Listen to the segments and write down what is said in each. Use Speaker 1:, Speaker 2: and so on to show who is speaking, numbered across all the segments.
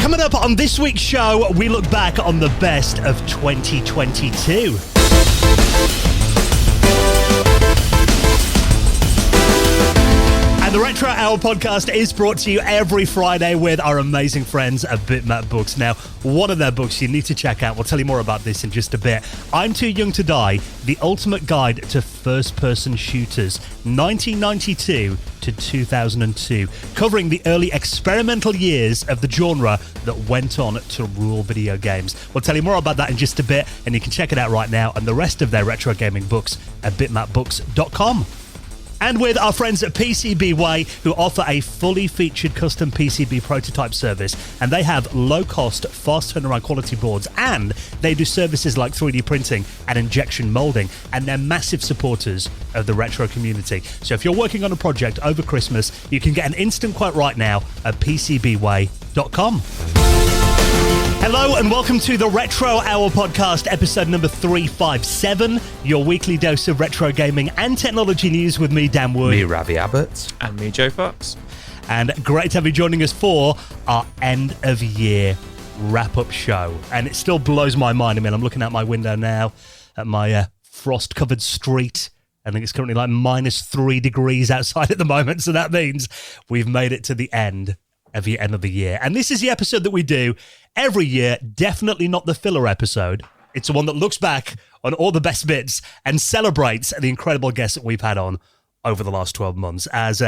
Speaker 1: Coming up on this week's show, we look back on the best of 2022. And the Retro Hour podcast is brought to you every Friday with our amazing friends at Bitmap Books. Now, one of their books you need to check out. We'll tell you more about this in just a bit. I'm Too Young to Die, the ultimate guide to first-person shooters, 1992 to 2002, covering the early experimental years of the genre that went on to rule video games. We'll tell you more about that in just a bit, and you can check it out right now and the rest of their retro gaming books at bitmapbooks.com. And with our friends at PCBWay, who offer a fully featured custom PCB prototype service, and they have low-cost, fast turnaround quality boards, and they do services like 3D printing and injection molding, and they're massive supporters of the retro community. So if you're working on a project over Christmas, you can get an instant quote right now at PCBWay.com. Hello and welcome to the Retro Hour podcast, episode number 357, your weekly dose of retro gaming and technology news with me, Dan Wood.
Speaker 2: Me, Ravi Abbott.
Speaker 3: And me, Joe Fox.
Speaker 1: And great to have you joining us for our end of year wrap-up show. And it still blows my mind. I mean, I'm looking out my window now at my frost-covered street. I think it's currently like -3 degrees outside at the moment. So that means we've made it to the end of the end of the year. And this is the episode that we do every year, definitely not the filler episode. It's the one that looks back on all the best bits and celebrates the incredible guests that we've had on over the last 12 months. As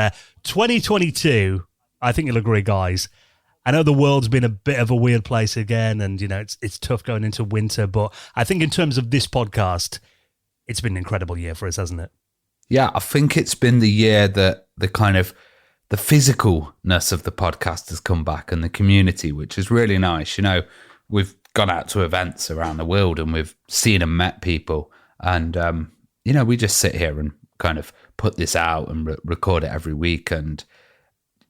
Speaker 1: 2022, I think you'll agree, guys, I know the world's been a bit of a weird place again, and you know it's tough going into winter, but I think in terms of this podcast, it's been an incredible year for us, hasn't it?
Speaker 2: Yeah, I think it's been the year that the physicalness of the podcast has come back, and the community, which is really nice. You know, we've gone out to events around the world and we've seen and met people, and you know, we just sit here and kind of put this out and record it every week, and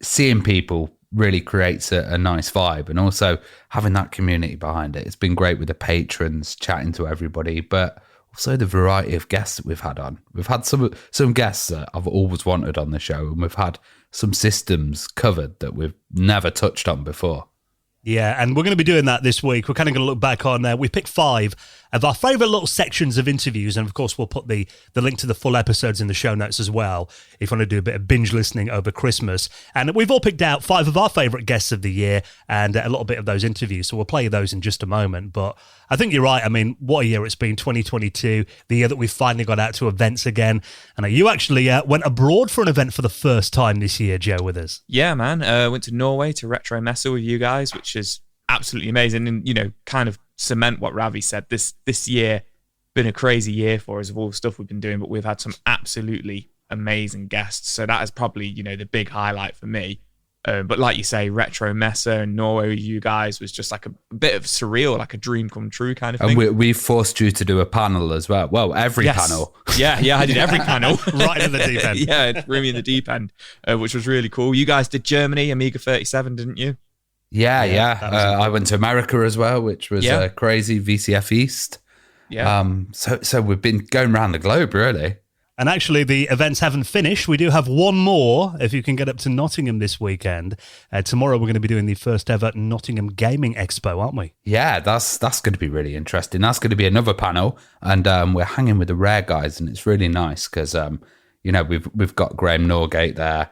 Speaker 2: seeing people really creates a nice vibe, and also having that community behind it. It's been great with the patrons, chatting to everybody, but also the variety of guests that we've had on. We've had some guests that I've always wanted on the show, and we've had some systems covered that we've never touched on before.
Speaker 1: Yeah, and we're going to be doing that this week. We're kind of going to look back on, we picked 5 of our favourite little sections of interviews, and of course we'll put the link to the full episodes in the show notes as well, if you want to do a bit of binge listening over Christmas. And we've all picked out 5 of our favourite guests of the year and a little bit of those interviews, so we'll play those in just a moment. But I think you're right. I mean, what a year it's been, 2022, the year that we finally got out to events again. And you actually went abroad for an event for the first time this year, Joe, with us.
Speaker 3: Yeah, man. Went to Norway to Retro Messe with you guys, which is absolutely amazing, and you know, kind of cement what Ravi said. This year been a crazy year for us of all the stuff we've been doing, but we've had some absolutely amazing guests, so that is probably, you know, the big highlight for me. But like you say, Retro Messe and Norway with you guys was just like a bit of surreal, like a dream come true kind of thing.
Speaker 2: And we forced you to do a panel as well. Well, every panel.
Speaker 3: Yeah, I did every panel.
Speaker 1: Right in the deep end.
Speaker 3: Yeah, it threw me in the deep end, which was really cool. You guys did Germany, Amiga 37, didn't you?
Speaker 2: Yeah. I went to America as well, which was crazy, VCF East.
Speaker 3: Yeah.
Speaker 2: So we've been going around the globe, really.
Speaker 1: And actually, the events haven't finished. We do have one more, if you can get up to Nottingham this weekend. Tomorrow, we're going to be doing the first ever Nottingham Gaming Expo, aren't we?
Speaker 2: Yeah, that's going to be really interesting. That's going to be another panel, and we're hanging with the Rare guys, and it's really nice because, you know, we've got Graham Norgate there.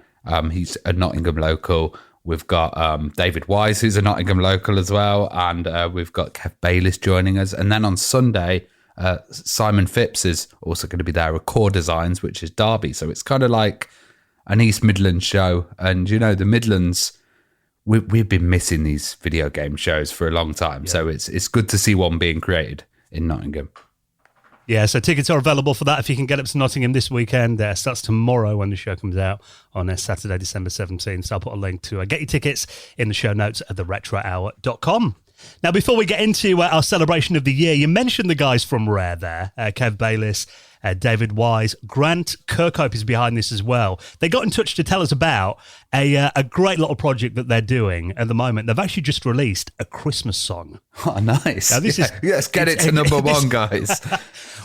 Speaker 2: He's a Nottingham local. We've got David Wise, who's a Nottingham local as well, and we've got Kev Bayliss joining us. And then on Sunday, Simon Phipps is also going to be there at Core Designs, which is Derby. So it's kind of like an East Midlands show. And, you know, the Midlands, we've been missing these video game shows for a long time. Yeah. So it's good to see one being created in Nottingham.
Speaker 1: Yeah, so tickets are available for that if you can get up to Nottingham this weekend. Starts tomorrow when the show comes out on Saturday, December 17th. So I'll put a link to get your tickets in the show notes at theretrohour.com. Now, before we get into our celebration of the year, you mentioned the guys from Rare there, Kev Bayliss, David Wise, Grant Kirkhope is behind this as well. They got in touch to tell us about a great little project that they're doing at the moment. They've actually just released a Christmas song.
Speaker 2: Oh, nice.
Speaker 1: Now, this is,
Speaker 2: let's get it to number one, guys.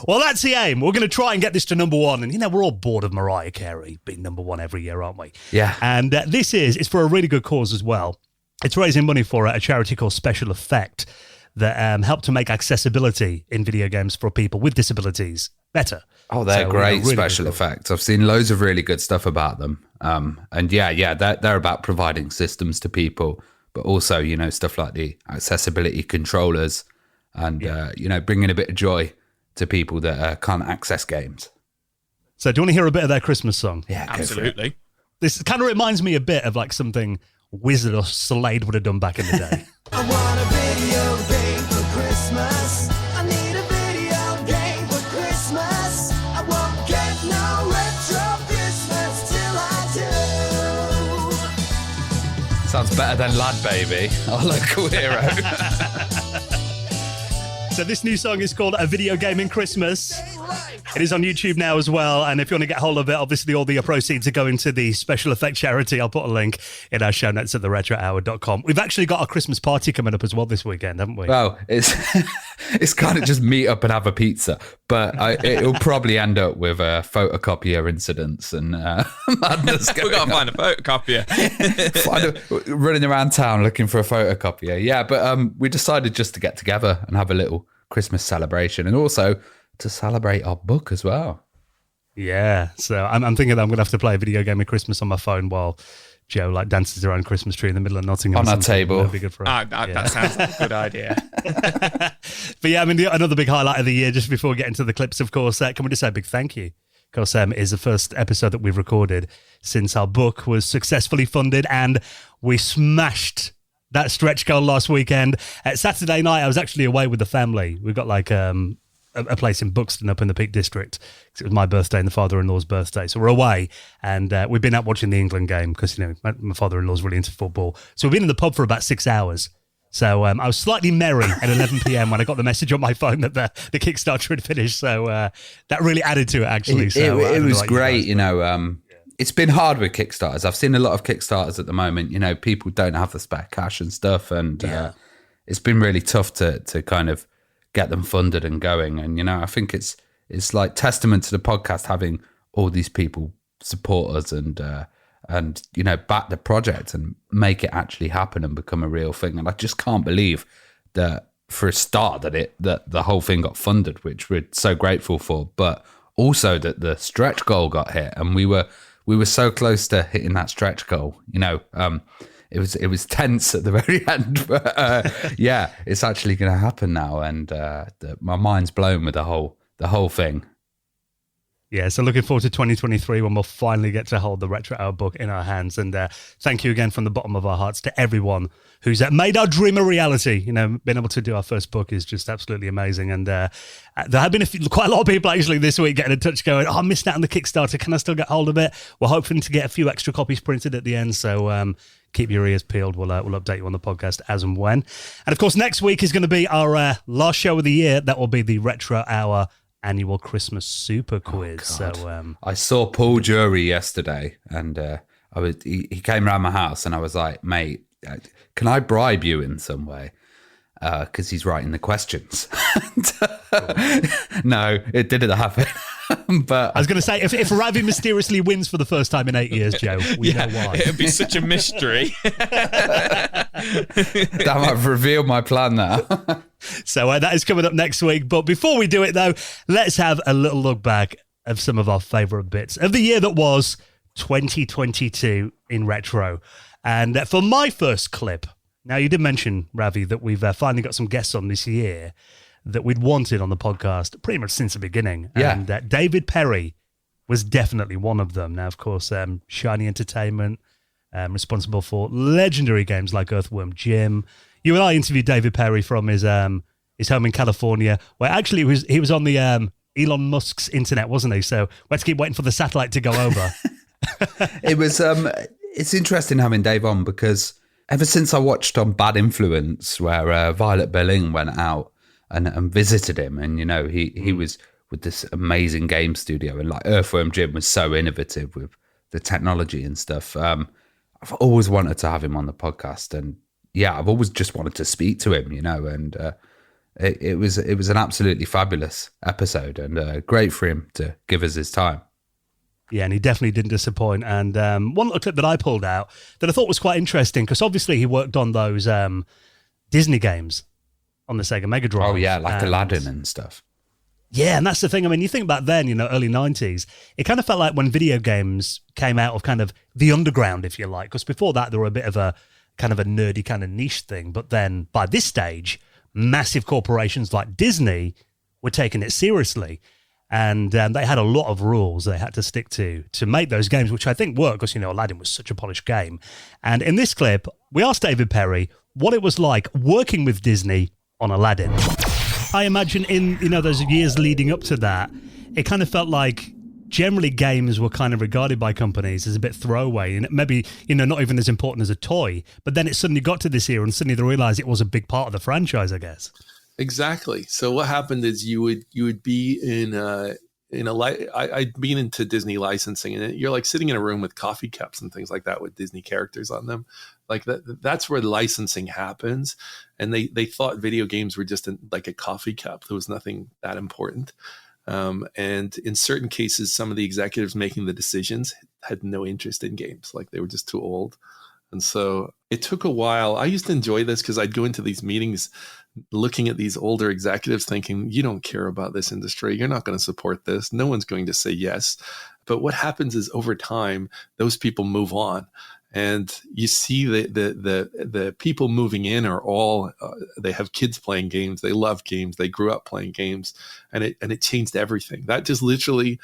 Speaker 1: Well, that's the aim. We're going to try and get this to number one. And, you know, we're all bored of Mariah Carey being number one every year, aren't we?
Speaker 2: Yeah.
Speaker 1: And it's for a really good cause as well. It's raising money for a charity called Special Effect that help to make accessibility in video games for people with disabilities better.
Speaker 2: Oh, they're great,
Speaker 1: really
Speaker 2: Special
Speaker 1: cool.
Speaker 2: Effects. I've seen loads of really good stuff about them. And they're about providing systems to people, but also, stuff like the accessibility controllers and, bringing a bit of joy to people that can't access games.
Speaker 1: So do you want to hear a bit of their Christmas song?
Speaker 2: Yeah,
Speaker 3: Absolutely.
Speaker 1: This kind of reminds me a bit of like something Wizard or Slade would have done back in the day.
Speaker 4: I want a video game for Christmas. I need a video game for Christmas. I won't get no retro Christmas till I do.
Speaker 2: Sounds better than Lad Baby, our local hero.
Speaker 1: So this new song is called A Video Game in Christmas. It is on YouTube now as well. And if you want to get hold of it, obviously all the proceeds are going to the Special Effect charity. I'll put a link in our show notes at theretrohour.com. We've actually got a Christmas party coming up as well this weekend, haven't we?
Speaker 2: Well, it's kind of just meet up and have a pizza, but it'll probably end up with photocopier incidents and madness.
Speaker 3: We've got to find a photocopier.
Speaker 2: Running around town looking for a photocopier. Yeah, but we decided just to get together and have a little Christmas celebration and also to celebrate our book as well.
Speaker 1: Yeah, so I'm thinking that I'm going to have to play a video game of Christmas on my phone while Joe dances around Christmas tree in the middle of Nottingham.
Speaker 2: On our table.
Speaker 1: That'd be good for us.
Speaker 3: That sounds like a good idea.
Speaker 1: But yeah, I mean, another big highlight of the year, just before we get into the clips, of course, can we just say a big thank you? Of course, is the first episode that we've recorded since our book was successfully funded and we smashed that stretch goal last weekend. Saturday night, I was actually away with the family. We've got a place in Buxton up in the Peak District. It was my birthday and the father-in-law's birthday. So we're away and we've been out watching the England game because, my father-in-law's really into football. So we've been in the pub for about 6 hours. So I was slightly merry at 11 p.m. when I got the message on my phone that the Kickstarter had finished. So that really added to it, actually.
Speaker 2: It was great, It's been hard with Kickstarters. I've seen a lot of Kickstarters at the moment. People don't have the spare cash and stuff. And it's been really tough to kind of get them funded and going. And, I think it's like testament to the podcast having all these people support us and back the project and make it actually happen and become a real thing. And I just can't believe that for a start that the whole thing got funded, which we're so grateful for, but also that the stretch goal got hit and we were so close to hitting that stretch goal. It was tense at the very end, but it's actually going to happen now, and my mind's blown with the whole thing.
Speaker 1: Yeah, so looking forward to 2023 when we'll finally get to hold the Retro Hour book in our hands. And thank you again from the bottom of our hearts to everyone who's made our dream a reality. Being able to do our first book is just absolutely amazing. And there have been quite a lot of people actually this week getting in touch going, I missed out on the Kickstarter. Can I still get hold of it? We're hoping to get a few extra copies printed at the end. So keep your ears peeled. We'll update you on the podcast as and when. And of course, next week is going to be our last show of the year. That will be the Retro Hour annual Christmas super quiz. So
Speaker 2: I saw Paul Jury yesterday, and he came around my house, and I was like, "Mate, can I bribe you in some way?" Because he's writing the questions. No, it didn't happen. But
Speaker 1: I was going to say, if Ravi mysteriously wins for the first time in 8 years, Joe, we know why.
Speaker 3: It'd be such a mystery.
Speaker 2: Damn, I've revealed my plan now.
Speaker 1: So that is coming up next week. But before we do it, though, let's have a little look back of some of our favourite bits of the year that was 2022 in retro. And for my first clip, now you did mention, Ravi, that we've finally got some guests on this year that we'd wanted on the podcast pretty much since the beginning.
Speaker 2: Yeah.
Speaker 1: And David Perry was definitely one of them. Now, of course, Shiny Entertainment, responsible for legendary games like Earthworm Jim. You and I interviewed David Perry from his home in California, where actually he was on the Elon Musk's internet, wasn't he? So we had to keep waiting for the satellite to go over.
Speaker 2: It was it's interesting having Dave on because ever since I watched on Bad Influence, where Violet Berlin went out and visited him, and he was with this amazing game studio, and like Earthworm Jim was so innovative with the technology and stuff. I've always wanted to have him on the podcast, and I've always just wanted to speak to him, and it was an absolutely fabulous episode, and great for him to give us his time.
Speaker 1: Yeah, and he definitely didn't disappoint. And one little clip that I pulled out that I thought was quite interesting, because obviously he worked on those Disney games on the Sega Mega Drive.
Speaker 2: Oh yeah, like Aladdin and stuff.
Speaker 1: Yeah, and that's the thing. I mean, you think back then, early 90s, it kind of felt like when video games came out of kind of the underground, if you like, because before that they were a bit of a kind of a nerdy kind of niche thing. But then by this stage, massive corporations like Disney were taking it seriously. And they had a lot of rules they had to stick to make those games, which I think worked because, Aladdin was such a polished game. And in this clip, we asked David Perry what it was like working with Disney on Aladdin. I imagine in, those years leading up to that, it kind of felt like generally games were kind of regarded by companies as a bit throwaway and maybe, not even as important as a toy. But then it suddenly got to this era and suddenly they realized it was a big part of the franchise, I guess.
Speaker 5: Exactly. So what happened is you would be I'd been into Disney licensing, and you're like sitting in a room with coffee cups and things like that with Disney characters on them. Like that's where licensing happens. And they thought video games were just like a coffee cup. There was nothing that important. And in certain cases, some of the executives making the decisions had no interest in games. Like they were just too old. And so it took a while. I used to enjoy this because I'd go into these meetings looking at these older executives thinking, you don't care about this industry. You're not going to support this. No one's going to say yes. But what happens is over time, those people move on. And you see the people moving in are all, they have kids playing games. They love games. They grew up playing games. And it changed everything. That just literally,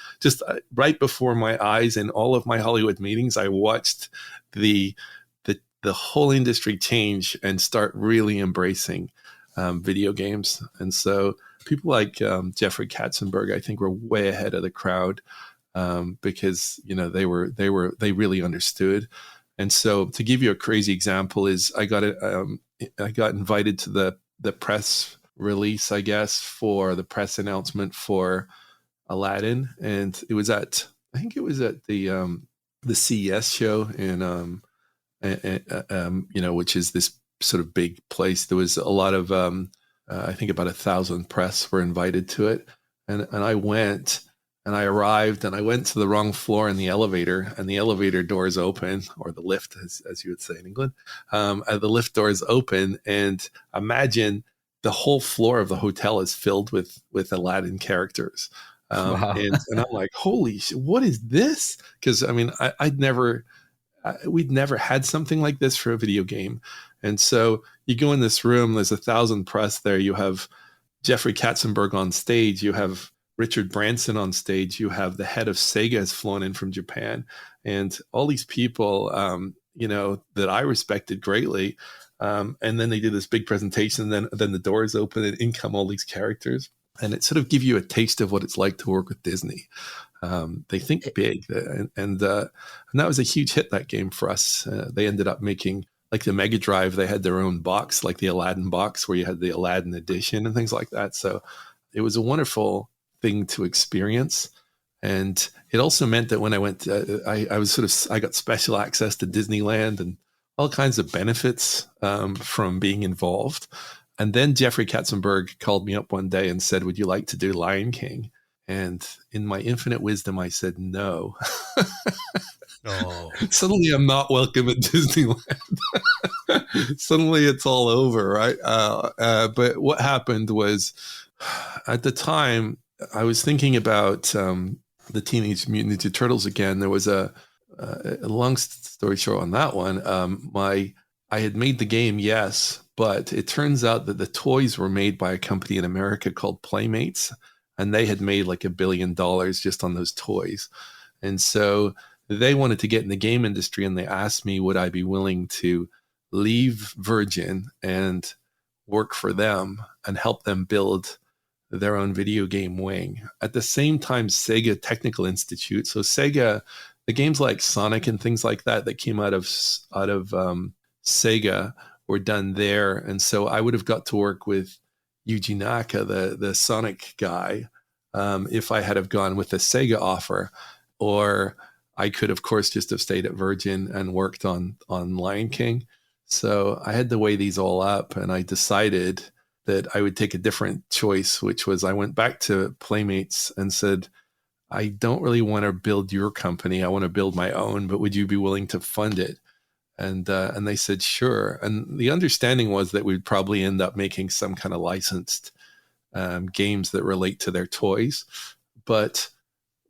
Speaker 5: right before my eyes in all of my Hollywood meetings, I watched the whole industry change and start really embracing video games. And so people like Jeffrey Katzenberg, I think, were way ahead of the crowd because they really understood. And so to give you a crazy example is I got invited to the press release, I guess, for the press announcement for Aladdin, and it was at the CES show in which is this sort of big place. There was a lot of, I think about 1,000 press were invited to it. And I went and I arrived and I went to the wrong floor in the elevator, and the elevator doors open, or the lift, as you would say in England. The lift doors open, and imagine the whole floor of the hotel is filled with Aladdin characters.
Speaker 2: Wow.
Speaker 5: And I'm like, holy shit, what is this? Because I mean, we'd never had something like this for a video game. And so you go in this room, there's 1,000 press there. You have Jeffrey Katzenberg on stage. You have Richard Branson on stage. You have the head of Sega has flown in from Japan, and all these people, that I respected greatly. And then they did this big presentation. And then the doors open and in come all these characters. And it sort of gives you a taste of what it's like to work with Disney. They think big, and that was a huge hit, that game, for us. They ended up making, like the Mega Drive, they had their own box, like the Aladdin box, where you had the Aladdin edition and things like that. So it was a wonderful thing to experience. And it also meant that when I went, I got special access to Disneyland and all kinds of benefits from being involved. And then Jeffrey Katzenberg called me up one day and said, "Would you like to do Lion King?" And in my infinite wisdom, I said no.
Speaker 1: Oh.
Speaker 5: Suddenly I'm not welcome at Disneyland. Suddenly it's all over, right? But what happened was, at the time, I was thinking about the Teenage Mutant Ninja Turtles again. There was a long story short on that one. I had made the game, yes, but it turns out that the toys were made by a company in America called Playmates, and they had made like $1 billion just on those toys. And so they wanted to get in the game industry, and they asked me, would I be willing to leave Virgin and work for them and help them build their own video game wing. At the same time, Sega Technical Institute. So Sega, the games like Sonic and things like that came out of Sega were done there. And so I would have got to work with Yuji Naka, the Sonic guy, if I had have gone with the Sega offer. Or I could, of course, just have stayed at Virgin and worked on Lion King. So I had to weigh these all up, and I decided that I would take a different choice, which was I went back to Playmates and said, I don't really want to build your company. I want to build my own, but would you be willing to fund it? And they said, sure. And the understanding was that we'd probably end up making some kind of licensed games that relate to their toys. But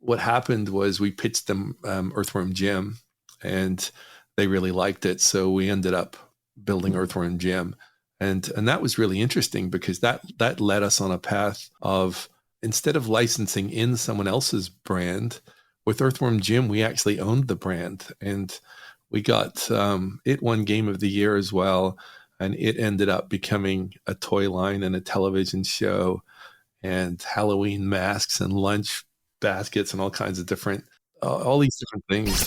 Speaker 5: what happened was we pitched them Earthworm Jim, and they really liked it. So we ended up building Earthworm Jim. And that was really interesting because that led us on a path of, instead of licensing in someone else's brand, with Earthworm Jim, we actually owned the brand. And we got it won Game of the Year as well. And it ended up becoming a toy line and a television show and Halloween masks and lunch baskets and all kinds of different, all these different things.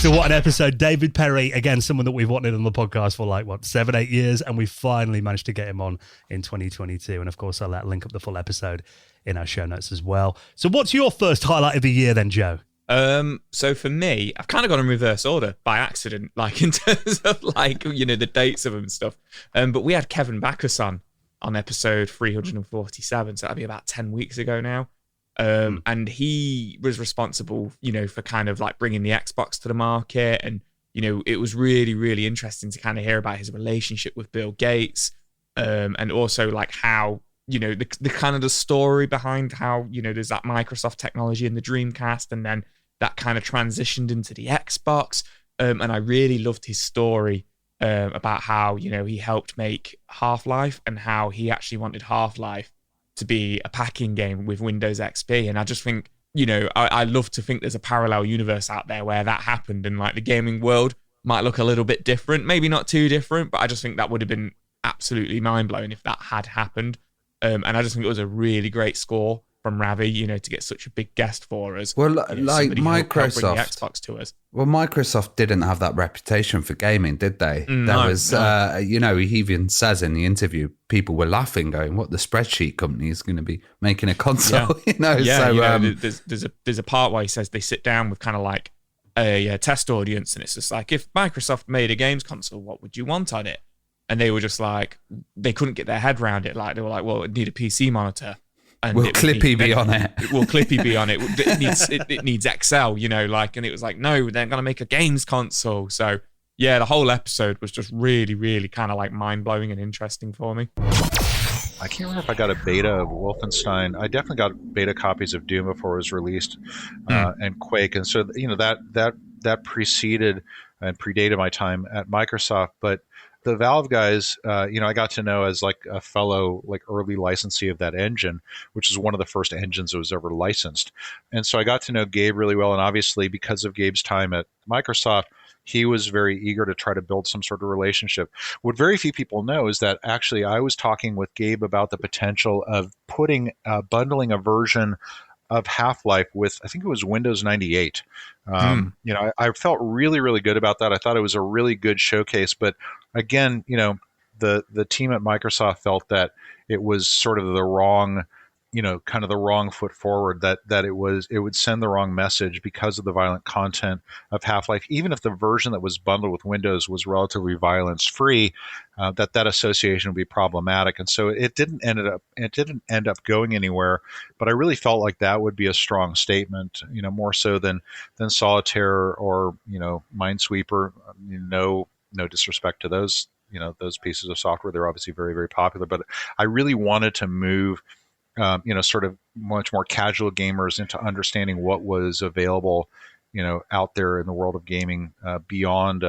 Speaker 1: So what an episode. David Perry, again, someone that we've wanted on the podcast for 7-8 years, and we finally managed to get him on in 2022. And of course, I'll link up the full episode in our show notes as well. So what's your first highlight of the year then, Joe?
Speaker 3: So for me, I've kind of gone in reverse order by accident, in terms of the dates of them and stuff. But we had Kevin Backus on episode 347, so that'd be about 10 weeks ago now. And he was responsible, for kind of bringing the Xbox to the market. And, it was really, really interesting to kind of hear about his relationship with Bill Gates. And also how, the kind of the story behind how, there's that Microsoft technology in the Dreamcast, and then that kind of transitioned into the Xbox. And I really loved his story about how, he helped make Half-Life, and how he actually wanted Half-Life to be a packing game with Windows XP. And I just think, I love to think there's a parallel universe out there where that happened, and the gaming world might look a little bit different, maybe not too different, but I just think that would have been absolutely mind-blowing if that had happened. And I just think it was a really great score from Ravi, to get such a big guest for us.
Speaker 2: Well, Microsoft,
Speaker 3: bring the Xbox to us.
Speaker 2: Well, Microsoft didn't have that reputation for gaming, did they?
Speaker 3: No.
Speaker 2: He even says in the interview, people were laughing, going, "What, the spreadsheet company is going to be making a console?"
Speaker 3: There's a part where he says they sit down with kind of a test audience, and it's just if Microsoft made a games console, what would you want on it? And they were just they couldn't get their head around it. They were well, it'd need a PC monitor. And
Speaker 2: will Clippy be on it?
Speaker 3: Will Clippy be on it? It needs Excel, and it was no, they're going to make a games console. So, yeah, the whole episode was just really, really kind of mind-blowing and interesting for me.
Speaker 6: I can't remember if I got a beta of Wolfenstein. I definitely got beta copies of Doom before it was released, and Quake. And so, that preceded and predated my time at Microsoft. But the Valve guys, I got to know as a fellow early licensee of that engine, which is one of the first engines that was ever licensed. And so I got to know Gabe really well. And obviously, because of Gabe's time at Microsoft, he was very eager to try to build some sort of relationship. What very few people know is that actually I was talking with Gabe about the potential of bundling a version of Half-Life with, I think it was Windows 98. I felt really, really good about that. I thought it was a really good showcase. But again, the team at Microsoft felt that it was sort of the wrong, kind of the wrong foot forward, that it would send the wrong message because of the violent content of Half-Life. Even if the version that was bundled with Windows was relatively violence-free, that association would be problematic. And so it didn't end up going anywhere. But I really felt like that would be a strong statement, more so than Solitaire or Minesweeper. No disrespect to those pieces of software. They're obviously very, very popular. But I really wanted to move sort of much more casual gamers into understanding what was available, out there in the world of gaming beyond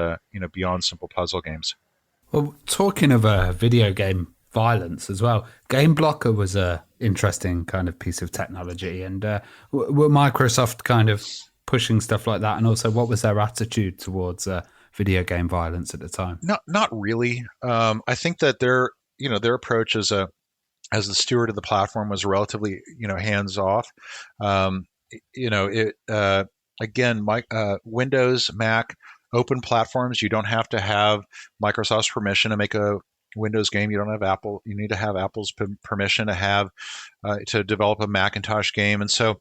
Speaker 6: simple puzzle games.
Speaker 2: Well, talking of video game violence as well, Game Blocker was a interesting kind of piece of technology, and were Microsoft kind of pushing stuff like that, and also what was their attitude towards video game violence at the time?
Speaker 6: Not really. I think that their approach as the steward of the platform was relatively, hands off. Again, Windows, Mac, open platforms. You don't have to have Microsoft's permission to make a Windows game. You don't have Apple. You need to have Apple's permission to have to develop a Macintosh game. And so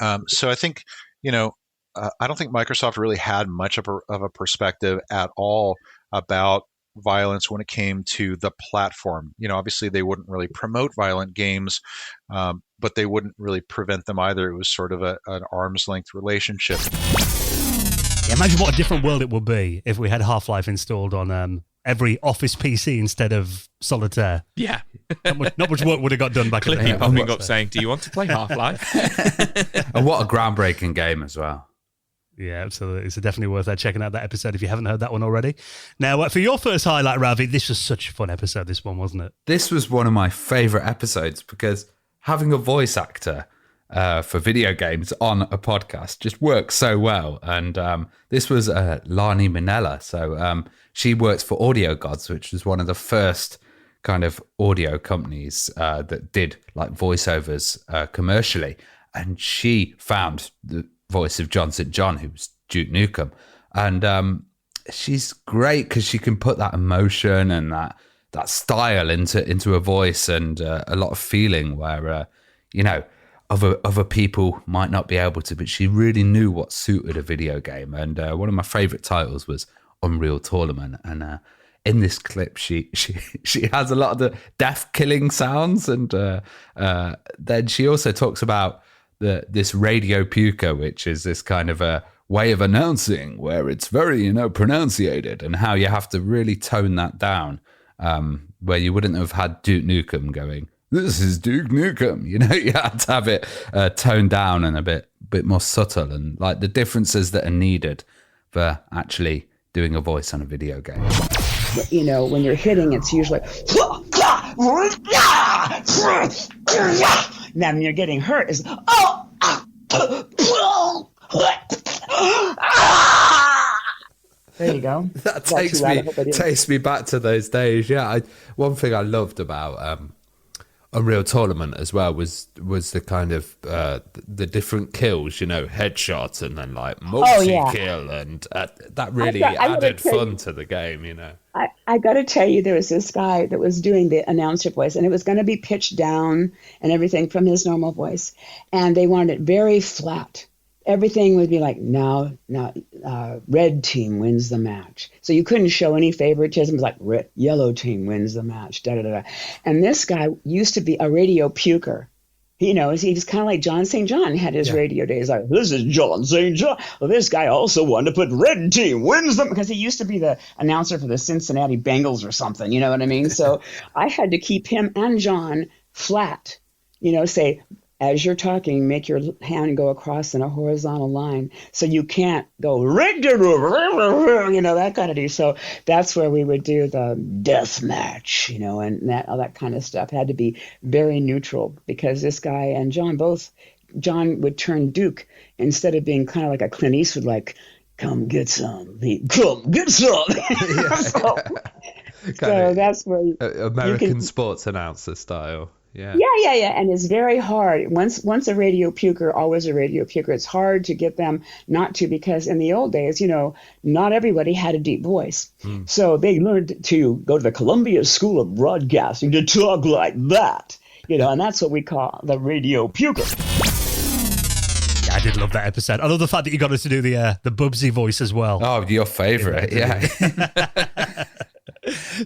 Speaker 6: I think, I don't think Microsoft really had much of a perspective at all about violence when it came to the platform. Obviously they wouldn't really promote violent games, but they wouldn't really prevent them either. It was sort of an arm's length relationship.
Speaker 1: Yeah, imagine what a different world it would be if we had Half-Life installed on every Office PC instead of Solitaire.
Speaker 3: Yeah.
Speaker 1: Not much work would have got done back in the
Speaker 3: Clippy
Speaker 1: day.
Speaker 3: popping up saying, "Do you want to play Half-Life?"
Speaker 2: And what a groundbreaking game as well.
Speaker 1: Yeah, absolutely. It's definitely worth checking out that episode if you haven't heard that one already. Now, for your first highlight, Ravi, this was such a fun episode, this one, wasn't it?
Speaker 2: This was one of my favorite episodes because having a voice actor for video games on a podcast just works so well. And this was Lani Minella. So she works for Audio Gods, which was one of the first kind of audio companies that did like voiceovers commercially. And she found the voice of John St. John, who was Duke Nukem. And she's great because she can put that emotion and that style into a voice and a lot of feeling where, other people might not be able to, but she really knew what suited a video game. And one of my favorite titles was Unreal Tournament. And in this clip, she has a lot of the death killing sounds. And then she also talks about this radio puker, which is this kind of a way of announcing where it's very, pronunciated, and how you have to really tone that down, where you wouldn't have had Duke Nukem going, "This is Duke Nukem." You had to have it toned down and a bit more subtle, and like the differences that are needed for actually doing a voice on a video game.
Speaker 7: When you're hitting, it's usually, now when you're getting hurt, is there you go.
Speaker 2: That takes me back to those days. Yeah, one thing I loved about Unreal Tournament as well was the kind of the different kills, headshots and then like multi-kill, and that really added fun to the game,
Speaker 7: I got to tell you, there was this guy that was doing the announcer voice, and it was going to be pitched down and everything from his normal voice, and they wanted it very flat. Everything would be like, now, red team wins the match. So you couldn't show any favoritism. It was like, yellow team wins the match, da-da-da-da. And this guy used to be a radio puker. He was kind of like John St. John had his radio days. Like, this is John St. John. Well, this guy also wanted to put red team wins them, because he used to be the announcer for the Cincinnati Bengals or something. You know what I mean? So I had to keep him and John flat, say, as you're talking, make your hand go across in a horizontal line, so you can't go, that kind of deal. So that's where we would do the death match, and all that kind of stuff had to be very neutral, because this guy and John would turn Duke, instead of being kind of like a Clint Eastwood, like, come get some, come get some. So that's where
Speaker 2: American sports announcer style. Yeah.
Speaker 7: And it's very hard. Once a radio puker, always a radio puker. It's hard to get them not to, because in the old days, not everybody had a deep voice. So they learned to go to the Columbia School of Broadcasting to talk like that, and that's what we call the radio puker.
Speaker 1: Yeah, I did love that episode. I love the fact that you got us to do the Bubsy voice as well.
Speaker 2: Oh, your favorite. Yeah.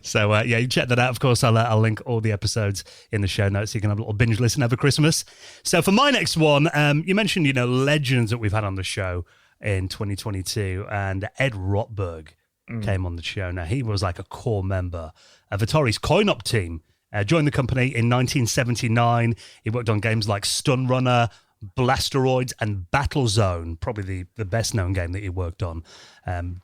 Speaker 1: So, you check that out. Of course, I'll link all the episodes in the show notes so you can have a little binge listen over Christmas. So for my next one, you mentioned, legends that we've had on the show in 2022, and Ed Rotberg came on the show. Now, he was like a core member of Atari's coin-op team, joined the company in 1979. He worked on games like Stun Runner, Blasteroids, and Battlezone, probably the best-known game that he worked on.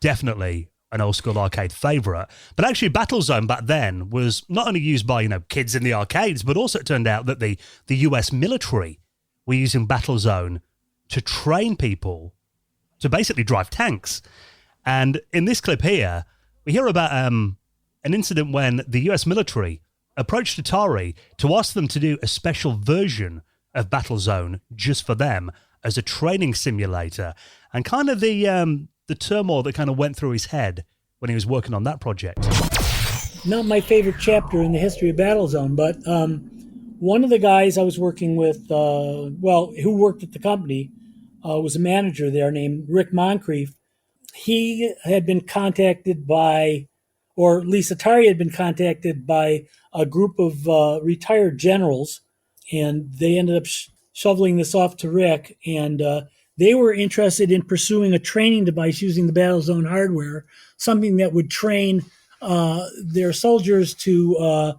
Speaker 1: Definitely an old school arcade favorite. But actually Battlezone back then was not only used by, kids in the arcades, but also it turned out that the US military were using Battlezone to train people to basically drive tanks. And in this clip here, we hear about an incident when the US military approached Atari to ask them to do a special version of Battlezone just for them as a training simulator, and kind of the turmoil that kind of went through his head when he was working on that project.
Speaker 8: Not my favorite chapter in the history of Battlezone, but one of the guys I was working with, who worked at the company, was a manager there named Rick Moncrief. He had been contacted by or at least Atari had been contacted by a group of retired generals, and they ended up shoveling this off to Rick, and they were interested in pursuing a training device using the Battlezone hardware, something that would train their soldiers to.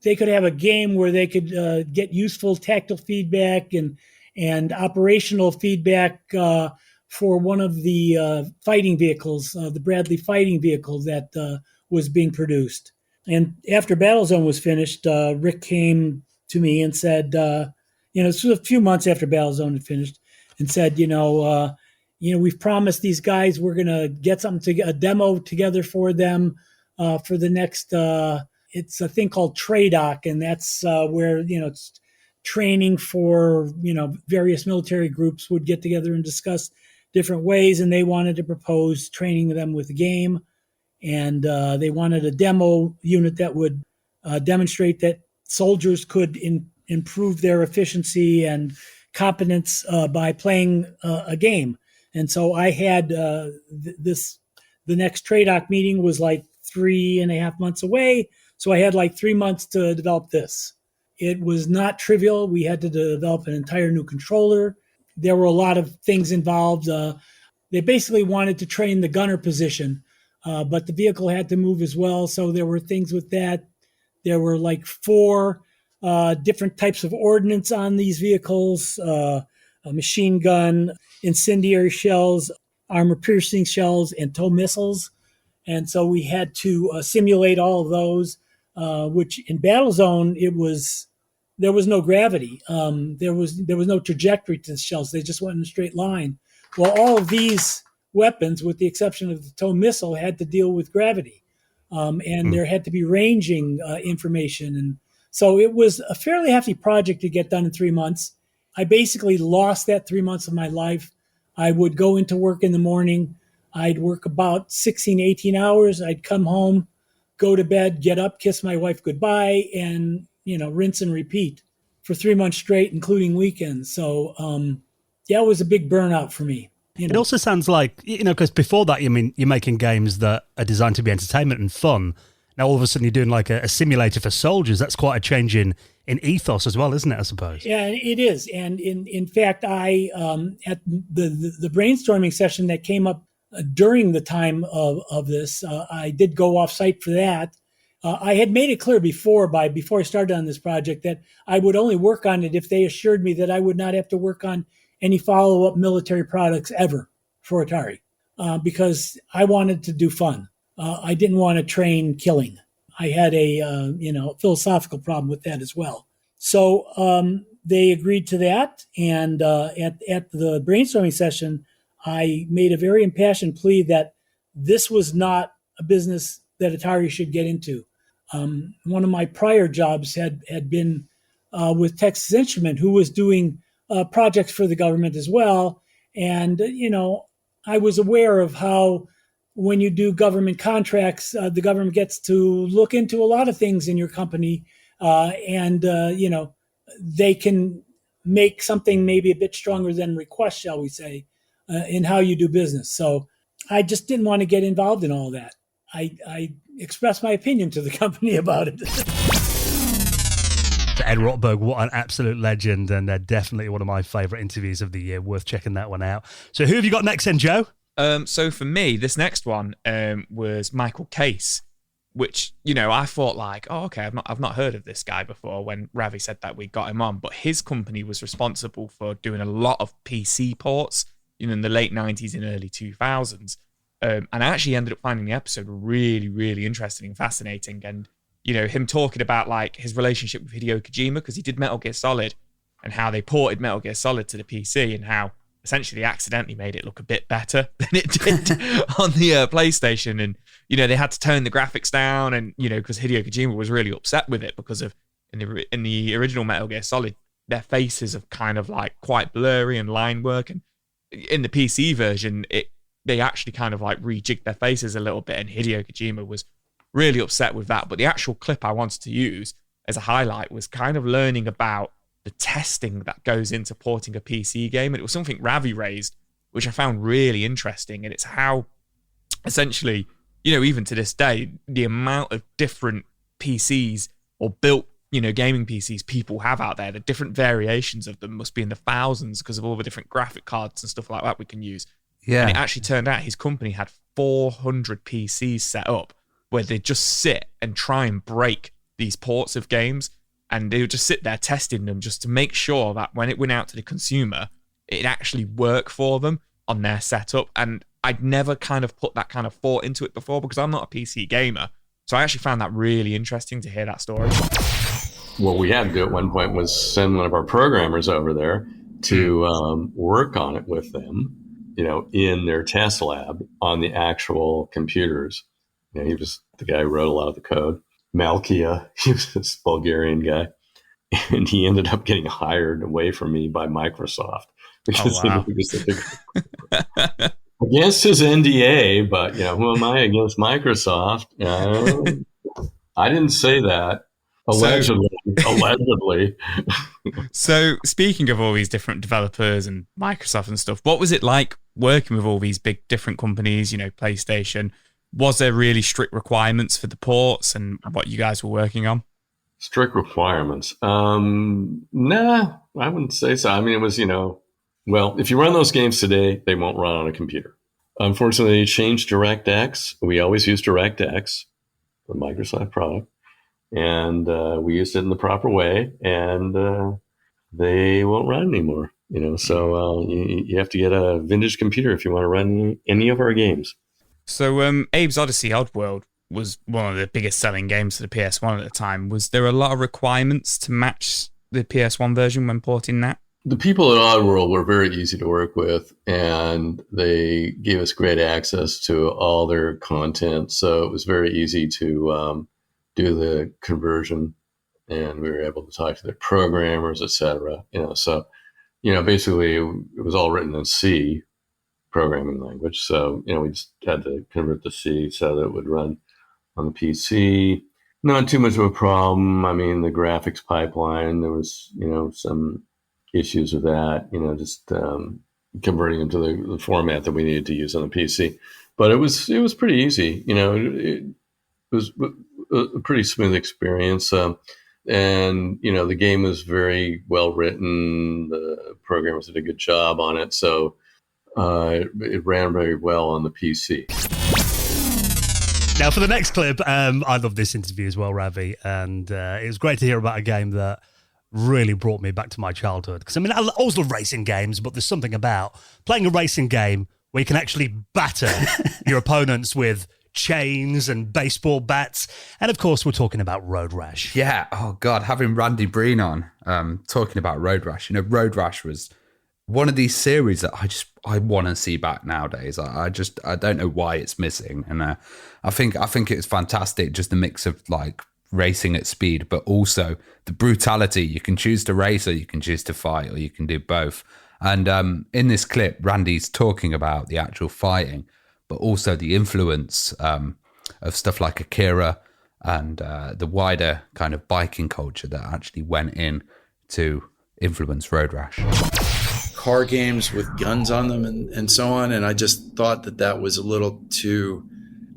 Speaker 8: They could have a game where they could get useful tactile feedback and operational feedback for one of the fighting vehicles, the Bradley fighting vehicle that was being produced. And after Battlezone was finished, Rick came to me and said, this was a few months after Battlezone had finished, and said, we've promised these guys we're going to get a demo together for them for the next. It's a thing called TRADOC, and that's where it's training for various military groups would get together and discuss different ways, and they wanted to propose training them with the game, and they wanted a demo unit that would demonstrate that soldiers could improve their efficiency and competence by playing a game. And so I had the next TRADOC meeting was like 3.5 months away. So I had like 3 months to develop this. It was not trivial. We had to develop an entire new controller. There were a lot of things involved. They basically wanted to train the gunner position, but the vehicle had to move as well. So there were things with that. There were like 4 different types of ordnance on these vehicles, a machine gun, incendiary shells, armor-piercing shells, and tow missiles. And so we had to simulate all of those, which in Battlezone, there was no gravity. There was no trajectory to the shells. They just went in a straight line. Well, all of these weapons, with the exception of the tow missile, had to deal with gravity. And there had to be ranging information. And so it was a fairly hefty project to get done in 3 months. I basically lost that 3 months of my life. I would go into work in the morning. I'd work about 16, 18 hours. I'd come home, go to bed, get up, kiss my wife goodbye, and, rinse and repeat for 3 months straight, including weekends. So, it was a big burnout for me.
Speaker 1: It also sounds like, because before that, you're making games that are designed to be entertainment and fun. Now, all of a sudden, you're doing like a simulator for soldiers. That's quite a change in ethos as well, isn't it, I suppose?
Speaker 8: Yeah, it is. And in fact, I, at the brainstorming session that came up during the time of this, I did go off site for that. I had made it clear before I started on this project that I would only work on it if they assured me that I would not have to work on any follow-up military products ever for Atari, because I wanted to do fun. I didn't want to train killing. I had a philosophical problem with that as well. So they agreed to that, and at the brainstorming session, I made a very impassioned plea that this was not a business that Atari should get into. One of my prior jobs had been with Texas Instrument, who was doing projects for the government as well. And, I was aware of how when you do government contracts, the government gets to look into a lot of things in your company. And they can make something maybe a bit stronger than request, shall we say, in how you do business. So I just didn't want to get involved in all that. I expressed my opinion to the company about it.
Speaker 1: Ed Rotberg, what an absolute legend, and definitely one of my favourite interviews of the year. Worth checking that one out. So who have you got next then, Joe?
Speaker 3: So for me, this next one was Michael Case, which, I thought like, oh, okay, I've not heard of this guy before when Ravi said that we got him on, but his company was responsible for doing a lot of PC ports, in the late 90s and early 2000s. And I actually ended up finding the episode really, really interesting and fascinating. And, him talking about like his relationship with Hideo Kojima, because he did Metal Gear Solid, and how they ported Metal Gear Solid to the PC, and how essentially accidentally made it look a bit better than it did on the PlayStation. And, they had to tone the graphics down, and, because Hideo Kojima was really upset with it because of in the original Metal Gear Solid, their faces are kind of like quite blurry and line work. And in the PC version, they actually kind of like rejigged their faces a little bit, and Hideo Kojima was really upset with that. But the actual clip I wanted to use as a highlight was kind of learning about the testing that goes into porting a PC game. And it was something Ravi raised, which I found really interesting. And it's how essentially, even to this day, the amount of different PCs or built, gaming PCs people have out there, the different variations of them must be in the thousands because of all the different graphic cards and stuff like that we can use.
Speaker 2: Yeah.
Speaker 3: And it actually turned out his company had 400 PCs set up where they just sit and try and break these ports of games. And they would just sit there testing them just to make sure that when it went out to the consumer, it actually worked for them on their setup. And I'd never kind of put that kind of thought into it before because I'm not a PC gamer. So I actually found that really interesting to hear that story.
Speaker 9: What we had to do at one point was send one of our programmers over there to work on it with them, in their test lab on the actual computers. He was the guy who wrote a lot of the code. Malkia, he was this Bulgarian guy. And he ended up getting hired away from me by Microsoft. Because he was against his NDA, but, who am I against Microsoft? I didn't say that. Allegedly.
Speaker 3: So speaking of all these different developers and Microsoft and stuff, what was it like working with all these big different companies, PlayStation? Was there really strict requirements for the ports and what you guys were working on?
Speaker 9: Strict requirements? Nah, I wouldn't say so. I mean, it was, well, if you run those games today, they won't run on a computer. Unfortunately, they changed DirectX. We always use DirectX, the Microsoft product. And we used it in the proper way, and they won't run anymore. So you have to get a vintage computer if you want to run any of our games.
Speaker 3: So Abe's Odyssey Oddworld was one of the biggest selling games for the PS1 at the time. Was there a lot of requirements to match the PS1 version when porting that?
Speaker 9: The people at Oddworld were very easy to work with, and they gave us great access to all their content. So it was very easy to do the conversion, and we were able to talk to their programmers, etc. So basically it was all written in C programming language. So we just had to convert to C so that it would run on the PC. Not too much of a problem. I mean, the graphics pipeline, there was some issues with that. Just converting them to the format that we needed to use on the PC. But it was pretty easy. It was a pretty smooth experience. And, the game was very well written. The programmers did a good job on it. So it ran very well on the PC.
Speaker 1: Now, for the next clip, I love this interview as well, Ravi. And it was great to hear about a game that really brought me back to my childhood. Because, I always love racing games, but there's something about playing a racing game where you can actually batter your opponents with chains and baseball bats. And of course, we're talking about Road Rash.
Speaker 2: Yeah. Oh God, having Randy Breen on, talking about Road Rash. Road Rash was one of these series that I want to see back nowadays. I don't know why it's missing. And I think it's fantastic. Just the mix of like racing at speed, but also the brutality. You can choose to race, or you can choose to fight, or you can do both. And in this clip, Randy's talking about the actual fighting, but also the influence of stuff like Akira and the wider kind of biking culture that actually went in to influence Road Rash.
Speaker 10: Car games with guns on them and so on. And I just thought that was a little too,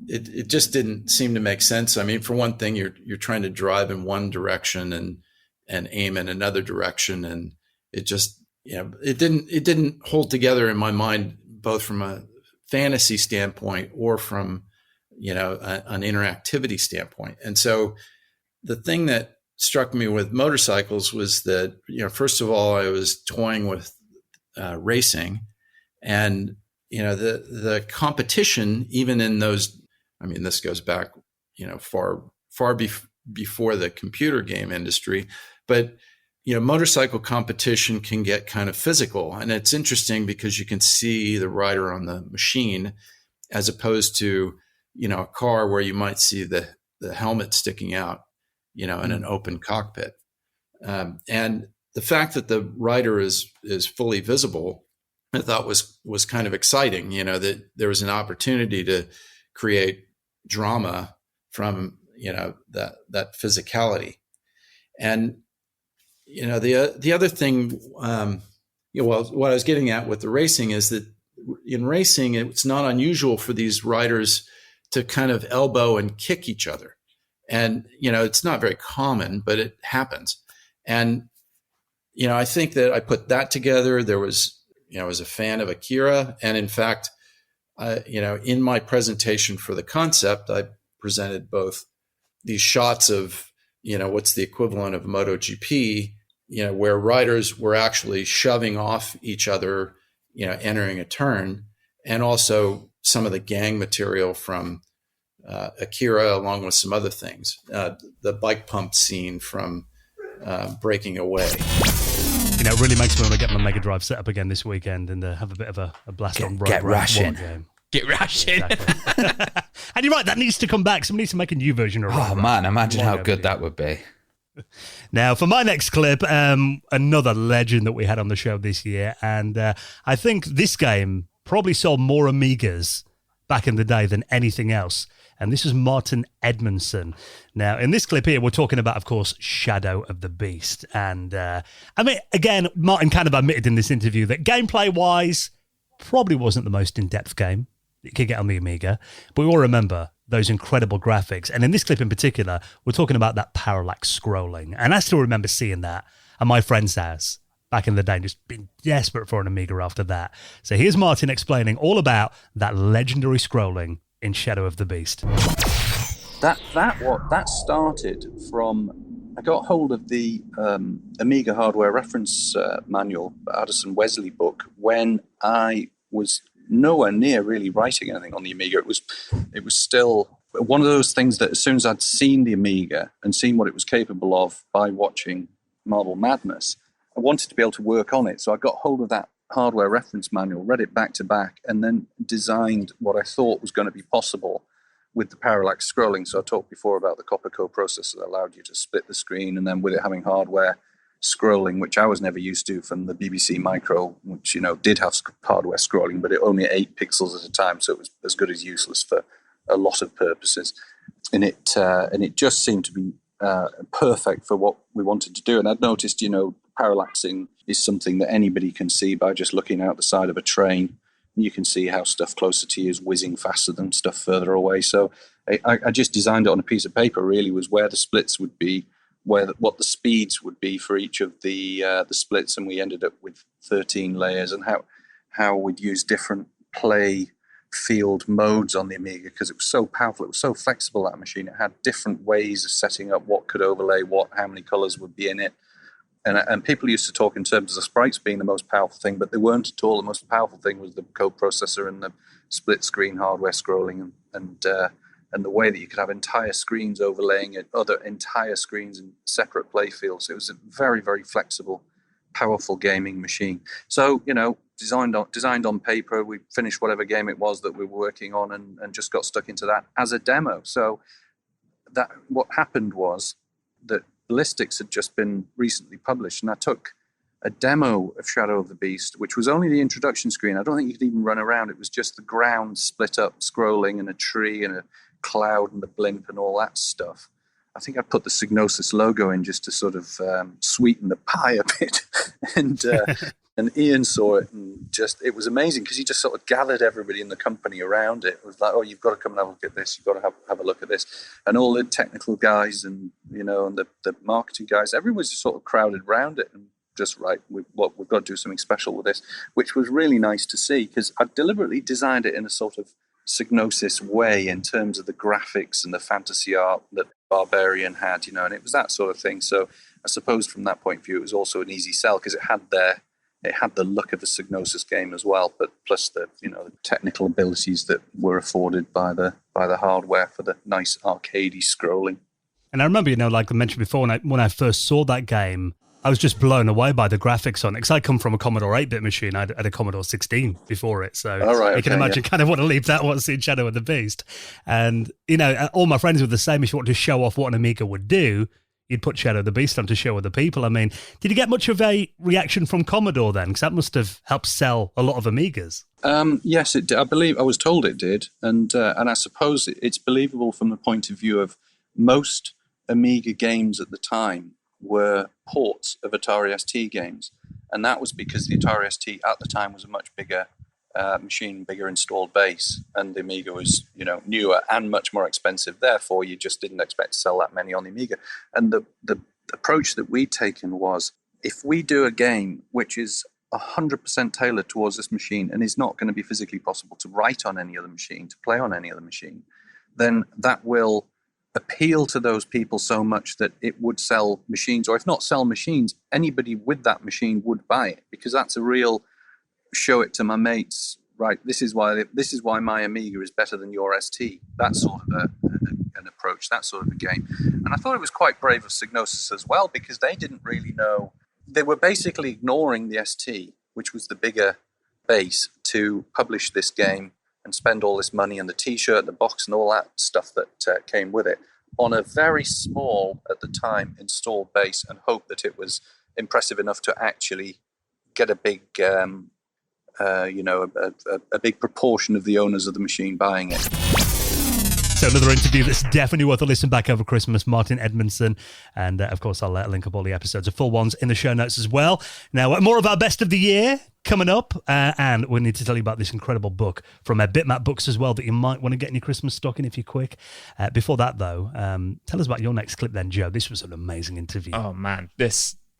Speaker 10: it just didn't seem to make sense. I mean, for one thing, you're trying to drive in one direction and aim in another direction. And it just, it didn't hold together in my mind, both from a fantasy standpoint or from, an interactivity standpoint. And so the thing that struck me with motorcycles was that, first of all, I was toying with racing, and, the competition, even in those, this goes back, far before the computer game industry, but, motorcycle competition can get kind of physical. And it's interesting because you can see the rider on the machine as opposed to, a car where you might see the helmet sticking out, in an open cockpit. And the fact that the rider is fully visible, I thought was kind of exciting, that there was an opportunity to create drama from, that physicality. And, the other thing, what I was getting at with the racing is that in racing, it's not unusual for these riders to kind of elbow and kick each other. And, it's not very common, but it happens. And, I think that I put that together. There was, I was a fan of Akira. And in fact, in my presentation for the concept, I presented both these shots of, what's the equivalent of MotoGP, where riders were actually shoving off each other, entering a turn, and also some of the gang material from Akira, along with some other things. The bike pump scene from Breaking Away.
Speaker 1: It really makes me want to get my Mega Drive set up again this weekend and have a bit of a blast on
Speaker 2: Get Rashin.
Speaker 1: game.
Speaker 3: Get Rashin.
Speaker 1: Exactly. And you're right, that needs to come back. Somebody needs to make a new version of
Speaker 2: Oh, man, imagine how good that would be.
Speaker 1: Now, for my next clip, another legend that we had on the show this year. And I think this game probably sold more Amigas back in the day than anything else. And this is Martin Edmondson. Now, in this clip here, we're talking about, of course, Shadow of the Beast. And again, Martin kind of admitted in this interview that gameplay-wise, probably wasn't the most in-depth game you could get on the Amiga. But we all remember those incredible graphics. And in this clip in particular, we're talking about that parallax scrolling. And I still remember seeing that at my friend's house back in the day, and just been desperate for an Amiga after that. So here's Martin explaining all about that legendary scrolling in Shadow of the Beast.
Speaker 11: That started from, I got hold of the Amiga hardware reference manual, Addison Wesley book, when I was nowhere near really writing anything on the Amiga. It was still one of those things that as soon as I'd seen the Amiga and seen what it was capable of by watching Marble Madness, I wanted to be able to work on it. So I got hold of that hardware reference manual, read it back to back, and then designed what I thought was going to be possible with the parallax scrolling. So I talked before about the copper coprocessor that allowed you to split the screen, and then with it having hardware scrolling, which I was never used to from the BBC Micro, which did have hardware scrolling, but it only 8 pixels at a time, so it was as good as useless for a lot of purposes. And it just seemed to be perfect for what we wanted to do. And I'd noticed, parallaxing is something that anybody can see by just looking out the side of a train. You can see how stuff closer to you is whizzing faster than stuff further away. So I just designed it on a piece of paper, really, was where the splits would be, what the speeds would be for each of the splits. And we ended up with 13 layers, and how we'd use different play field modes on the Amiga, because it was so powerful. It was so flexible, that machine. It had different ways of setting up what could overlay what, how many colors would be in it. And people used to talk in terms of the sprites being the most powerful thing, but they weren't at all. The most powerful thing was the coprocessor and the split screen hardware scrolling, and the way that you could have entire screens overlaying other entire screens in separate play fields. It was a very, very flexible, powerful gaming machine. So, designed on paper, we finished whatever game it was that we were working on, and just got stuck into that as a demo. So that what happened was that Ballistics had just been recently published, and I took a demo of Shadow of the Beast, which was only the introduction screen. I don't think you could even run around. It was just the ground split up, scrolling, and a tree and a cloud and the blimp and all that stuff. I think I put the Psygnosis logo in just to sort of sweeten the pie a bit. And Ian saw it, and it was amazing, because he just sort of gathered everybody in the company around it. It was like, oh, you've got to come and have a look at this. You've got to have a look at this. And all the technical guys and the marketing guys, everyone was just sort of crowded around it, and just, right, we've got to do something special with this, which was really nice to see, because I deliberately designed it in a sort of Psygnosis way in terms of the graphics and the fantasy art that Barbarian had, and it was that sort of thing. So I suppose from that point of view, it was also an easy sell, because it had the look of a Psygnosis game as well, but plus the the technical abilities that were afforded by the hardware for the nice arcadey scrolling.
Speaker 1: And I remember, like I mentioned before, when I first saw that game, I was just blown away by the graphics on it, because I come from a Commodore 8-bit machine. I had a Commodore 16 before it, so you can imagine kind of what a leap that was in Shadow of the Beast. And all my friends were the same. If you want to show off what an Amiga would do, you'd put Shadow of the Beast on to show other people. I mean, did you get much of a reaction from Commodore then? Because that must have helped sell a lot of Amigas.
Speaker 11: Yes, it did. I was told it did. And I suppose it's believable from the point of view of most Amiga games at the time were ports of Atari ST games. And that was because the Atari ST at the time was a much bigger machine, bigger installed base, and the Amiga was, newer and much more expensive. Therefore, you just didn't expect to sell that many on the Amiga. And the approach that we'd taken was, if we do a game which is 100% tailored towards this machine and is not going to be physically possible to write on any other machine, to play on any other machine, then that will appeal to those people so much that it would sell machines, or if not sell machines, anybody with that machine would buy it, because that's a real show it to my mates, right? This is why my Amiga is better than your ST. That sort of an approach, that sort of a game. And I thought it was quite brave of Psygnosis as well, because they didn't really know. They were basically ignoring the ST, which was the bigger base, to publish this game and spend all this money and the T-shirt, the box, and all that stuff that came with it on a very small, at the time, installed base, and hope that it was impressive enough to actually get a big, a big proportion of the owners of the machine buying it.
Speaker 1: So another interview that's definitely worth a listen back over Christmas, Martin Edmondson. And of course, I'll link up all the episodes of full ones in the show notes as well. Now, more of our best of the year coming up. And we need to tell you about this incredible book from Bitmap Books as well that you might want to get in your Christmas stocking if you're quick. Before that, though, tell us about your next clip then, Joe. This was an amazing interview.
Speaker 3: Oh, man.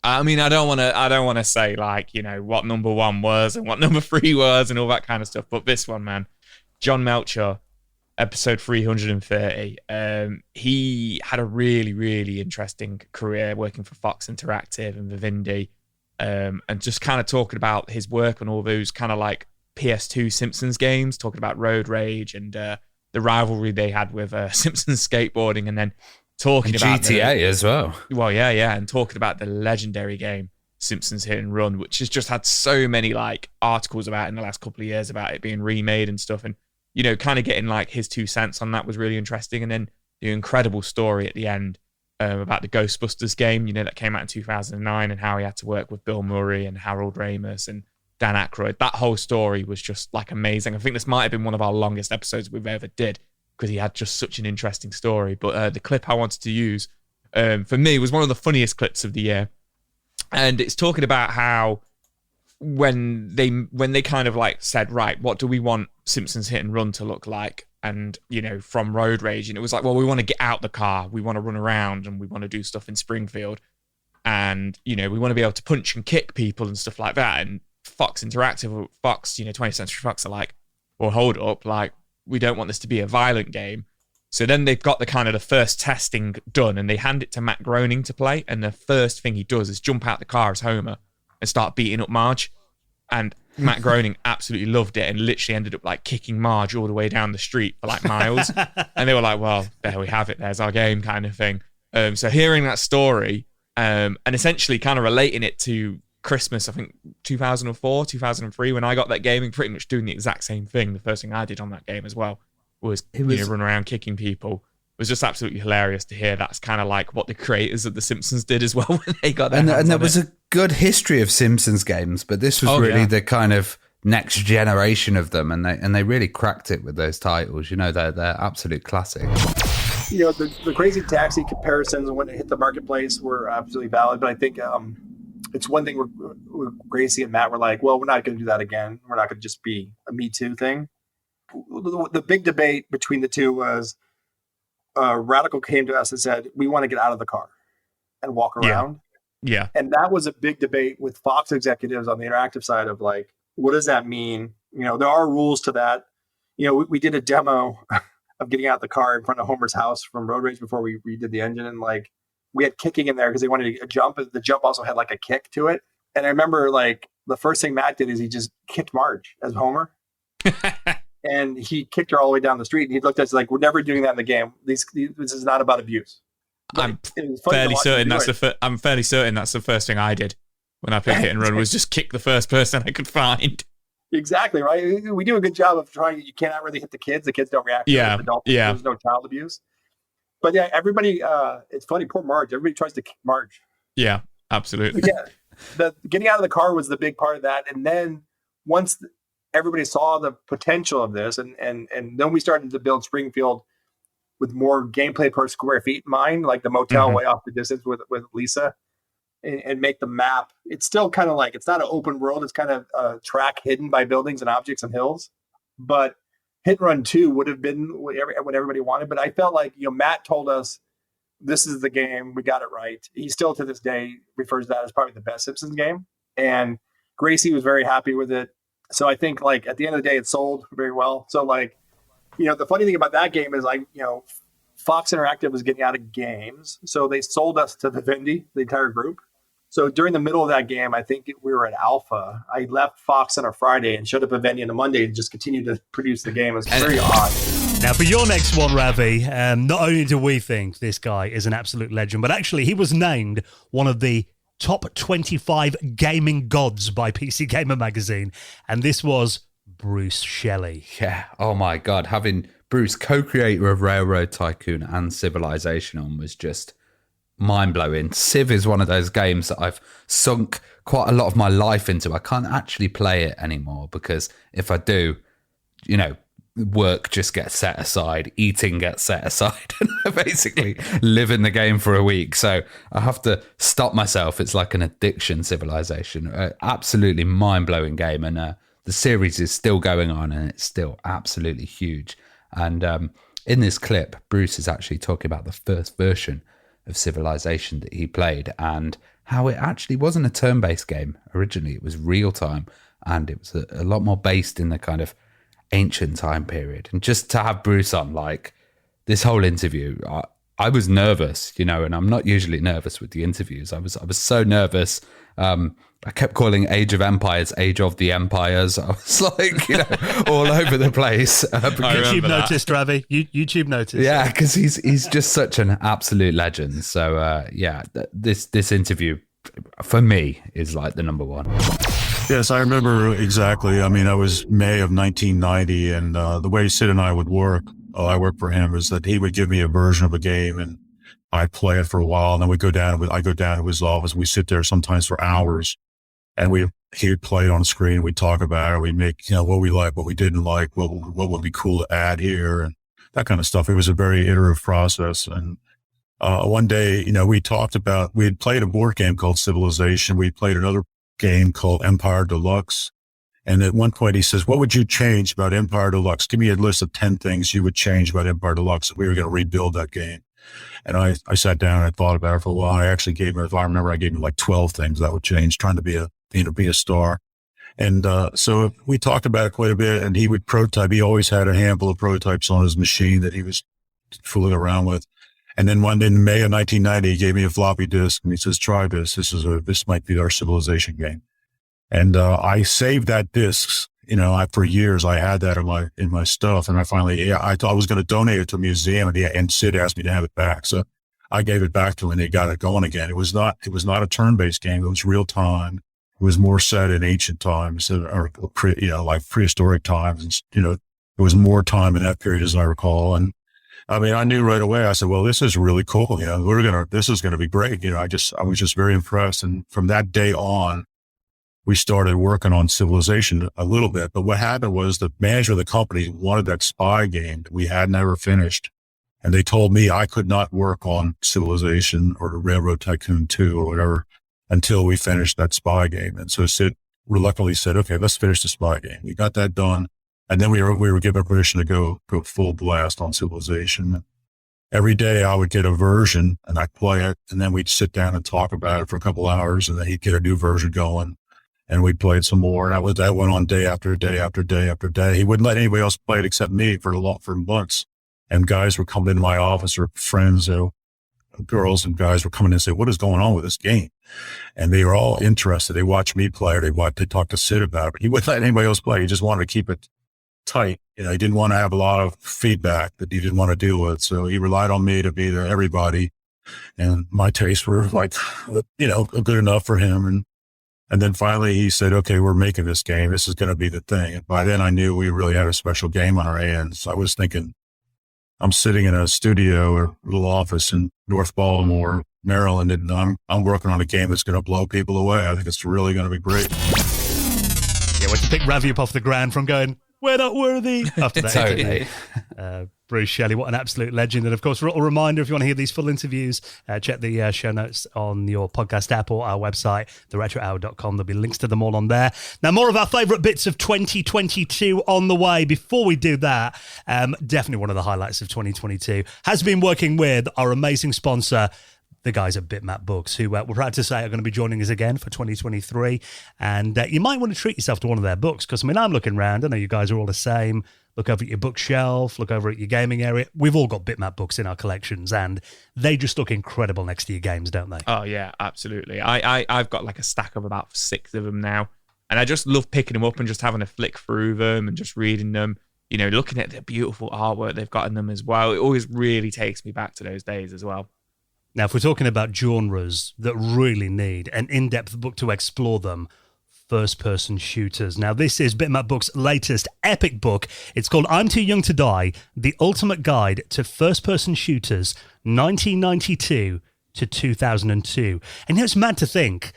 Speaker 3: I don't want to say what number 1 was and what number 3 was and all that kind of stuff. But this one, man, John Melcher, episode 330. He had a really, really interesting career working for Fox Interactive and Vivendi, and just kind of talking about his work on all those kind of like PS2 Simpsons games, talking about Road Rage and the rivalry they had with Simpsons skateboarding, and then talking about
Speaker 2: GTA as well.
Speaker 3: Well, yeah, and talking about the legendary game Simpsons Hit and Run, which has just had so many like articles about it in the last couple of years about it being remade and stuff, and kind of getting like his 2 cents on that was really interesting. And then the incredible story at the end about the Ghostbusters game, that came out in 2009, and how he had to work with Bill Murray and Harold Ramis and Dan Aykroyd. That whole story was just like amazing. I think this might have been one of our longest episodes we've ever did, because he had just such an interesting story. But the clip I wanted to use for me was one of the funniest clips of the year. And it's talking about how when they kind of like said, right, what do we want Simpsons Hit and Run to look like? And, from Road Rage, and it was like, well, we want to get out the car, we want to run around, and we want to do stuff in Springfield. And, we want to be able to punch and kick people and stuff like that. And Fox Interactive, Fox, 20th Century Fox are like, well, hold up, like, we don't want this to be a violent game. So then they've got the first testing done, and they hand it to Matt Groening to play. And the first thing he does is jump out the car as Homer and start beating up Marge. And Matt Groening absolutely loved it and literally ended up like kicking Marge all the way down the street for like miles. And they were like, well, there we have it. There's our game kind of thing. So hearing that story and essentially kind of relating it to Christmas, I think 2004, 2003, when I got that game, and pretty much doing the exact same thing. The first thing I did on that game as well was run around kicking people. It was just absolutely hilarious to hear. That's kind of like what the creators of The Simpsons did as well when they got their hands
Speaker 2: and there
Speaker 3: on
Speaker 2: was
Speaker 3: it.
Speaker 2: a good history of Simpsons games, but this was really the kind of next generation of them, and they really cracked it with those titles. They're absolute classics.
Speaker 12: The Crazy Taxi comparisons when it hit the marketplace were absolutely valid, but I think it's one thing where Gracie and Matt were like, well, we're not going to do that again. We're not going to just be a Me Too thing. The big debate between the two was Radical came to us and said, we want to get out of the car and walk around.
Speaker 3: Yeah. And
Speaker 12: that was a big debate with Fox executives on the interactive side of like, what does that mean? There are rules to that. We did a demo of getting out the car in front of Homer's house from Road Rage before we redid the engine. And like, we had kicking in there because they wanted a jump. The jump also had like a kick to it. And I remember like the first thing Matt did is he just kicked Marge as Homer. And he kicked her all the way down the street. And he looked at us like, we're never doing that in the game. This is not about abuse.
Speaker 3: I'm fairly certain that's the first thing I did when I played Hit and Run was just kick the first person I could find.
Speaker 12: Exactly, right? We do a good job of trying. You cannot really hit the kids. The kids don't react. There's no child abuse. But yeah, everybody, it's funny, poor Marge. Everybody tries to kick Marge.
Speaker 3: Yeah, absolutely.
Speaker 12: But yeah, the getting out of the car was the big part of that. And then once everybody saw the potential of this, and then we started to build Springfield with more gameplay per square feet in mind, like the motel way off the distance with Lisa. and make the map. It's still kind of like, it's not an open world. It's kind of a track hidden by buildings and objects and hills. But Hit and Run 2 would have been what everybody wanted. But I felt like, Matt told us, this is the game. We got it right. He still to this day refers to that as probably the best Simpsons game. And Gracie was very happy with it. So I think like at the end of the day, it sold very well. So like, the funny thing about that game is like, Fox Interactive was getting out of games. So they sold us to Vivendi, the entire group. So during the middle of that game, I think we were at Alpha. I left Fox on a Friday and showed up at Vivendi on a Monday and just continued to produce the game. It was very odd.
Speaker 1: Now, for your next one, Ravi, not only do we think this guy is an absolute legend, but actually he was named one of the top 25 gaming gods by PC Gamer magazine, and this was Bruce Shelley.
Speaker 2: Yeah, oh my God. Having Bruce, co-creator of Railroad Tycoon and Civilization on, was just mind-blowing. Civ is one of those games that I've sunk quite a lot of my life into. I can't actually play it anymore because if I do, work just gets set aside, eating gets set aside, and I basically live in the game for a week. So I have to stop myself. It's like an addiction, Civilization. Absolutely mind-blowing game. And the series is still going on and it's still absolutely huge. And in this clip, Bruce is actually talking about the first version of Civilization that he played and how it actually wasn't a turn-based game. Originally, it was real-time and it was a lot more based in the kind of ancient time period. And just to have Bruce on, like, this whole interview, I was nervous, and I'm not usually nervous with the interviews. I was so nervous. I kept calling Age of Empires Age of the Empires. I was like, all over the place.
Speaker 1: YouTube noticed, Ravi. YouTube noticed.
Speaker 2: Yeah, because he's just such an absolute legend. So this interview for me is like the number one.
Speaker 13: Yes, I remember exactly. I mean, I was May of 1990, and the way Sid and I would work, I worked for him, is that he would give me a version of a game, and I'd play it for a while, and then I go down to his office. We sit there sometimes for hours, and he would play it on the screen. We'd talk about it. We'd make, what we like, what we didn't like, what would be cool to add here, and that kind of stuff. It was a very iterative process. And one day, we had played a board game called Civilization. We played another game called Empire Deluxe. And at one point he says, what would you change about Empire Deluxe? Give me a list of 10 things you would change about Empire Deluxe. We were going to rebuild that game. And I sat down and I thought about it for a while. I actually gave him, if I remember, I gave him like 12 things that would change, trying to be a star. And so we talked about it quite a bit, and he would prototype. He always had a handful of prototypes on his machine that he was fooling around with. And then one day in May of 1990, he gave me a floppy disk and he says, try this. This might be our Civilization game. And I saved that disc. For years I had that in my stuff. And I finally, I thought I was going to donate it to a museum, and Sid asked me to have it back. So I gave it back to him and they got it going again. It was not a turn-based game. It was real time. It was more set in ancient times or like prehistoric times. And, there was more time in that period as I recall. And I mean, I knew right away. I said, well, this is really cool. This is going to be great. I was just very impressed. And from that day on, we started working on Civilization a little bit. But what happened was the manager of the company wanted that spy game that we had never finished. And they told me I could not work on Civilization or the Railroad Tycoon 2 or whatever until we finished that spy game. And so Sid reluctantly said, okay, let's finish the spy game. We got that done. And then we were given permission to go full blast on Civilization. Every day I would get a version and I'd play it, and then we'd sit down and talk about it for a couple hours, and then he'd get a new version going and we'd play it some more. And that went on day after day after day after day. He wouldn't let anybody else play it except me for months. And guys were coming into my office, or friends, girls and guys were coming in and say, what is going on with this game? And they were all interested. They watched me play, or they talked to Sid about it, but he wouldn't let anybody else play. He just wanted to keep it tight. He didn't want to have a lot of feedback that he didn't want to deal with. So he relied on me to be there, everybody. And my tastes were like, good enough for him. And then finally he said, okay, we're making this game. This is going to be the thing. And by then I knew we really had a special game on our hands. I was thinking, I'm sitting in a studio or little office in North Baltimore, Maryland, and I'm working on a game that's going to blow people away. I think it's really going to be great.
Speaker 1: Yeah, well, to pick Ravi up off the ground from going, we're not worthy. After that,
Speaker 2: Totally.
Speaker 1: Bruce Shelley, what an absolute legend. And of course, a reminder, if you want to hear these full interviews, check the show notes on your podcast app or our website, theretrohour.com. There'll be links to them all on there. Now, more of our favourite bits of 2022 on the way. Before we do that, definitely one of the highlights of 2022 has been working with our amazing sponsor, the guys at Bitmap Books, who we're proud to say are going to be joining us again for 2023. And you might want to treat yourself to one of their books, because, I mean, I'm looking around. I know you guys are all the same. Look over at your bookshelf, look over at your gaming area. We've all got Bitmap Books in our collections, and they just look incredible next to your games, don't they?
Speaker 3: Oh, yeah, absolutely. I've got like a stack of about 6 of them now, and I just love picking them up and just having a flick through them and just reading them, you know, looking at the beautiful artwork they've got in them as well. It always really takes me back to those days as well.
Speaker 1: Now, if we're talking about genres that really need an in-depth book to explore them, first-person shooters. Now, this is Bitmap Books' latest epic book. It's called I'm Too Young to Die, The Ultimate Guide to First-Person Shooters, 1992 to 2002. And it's mad to think,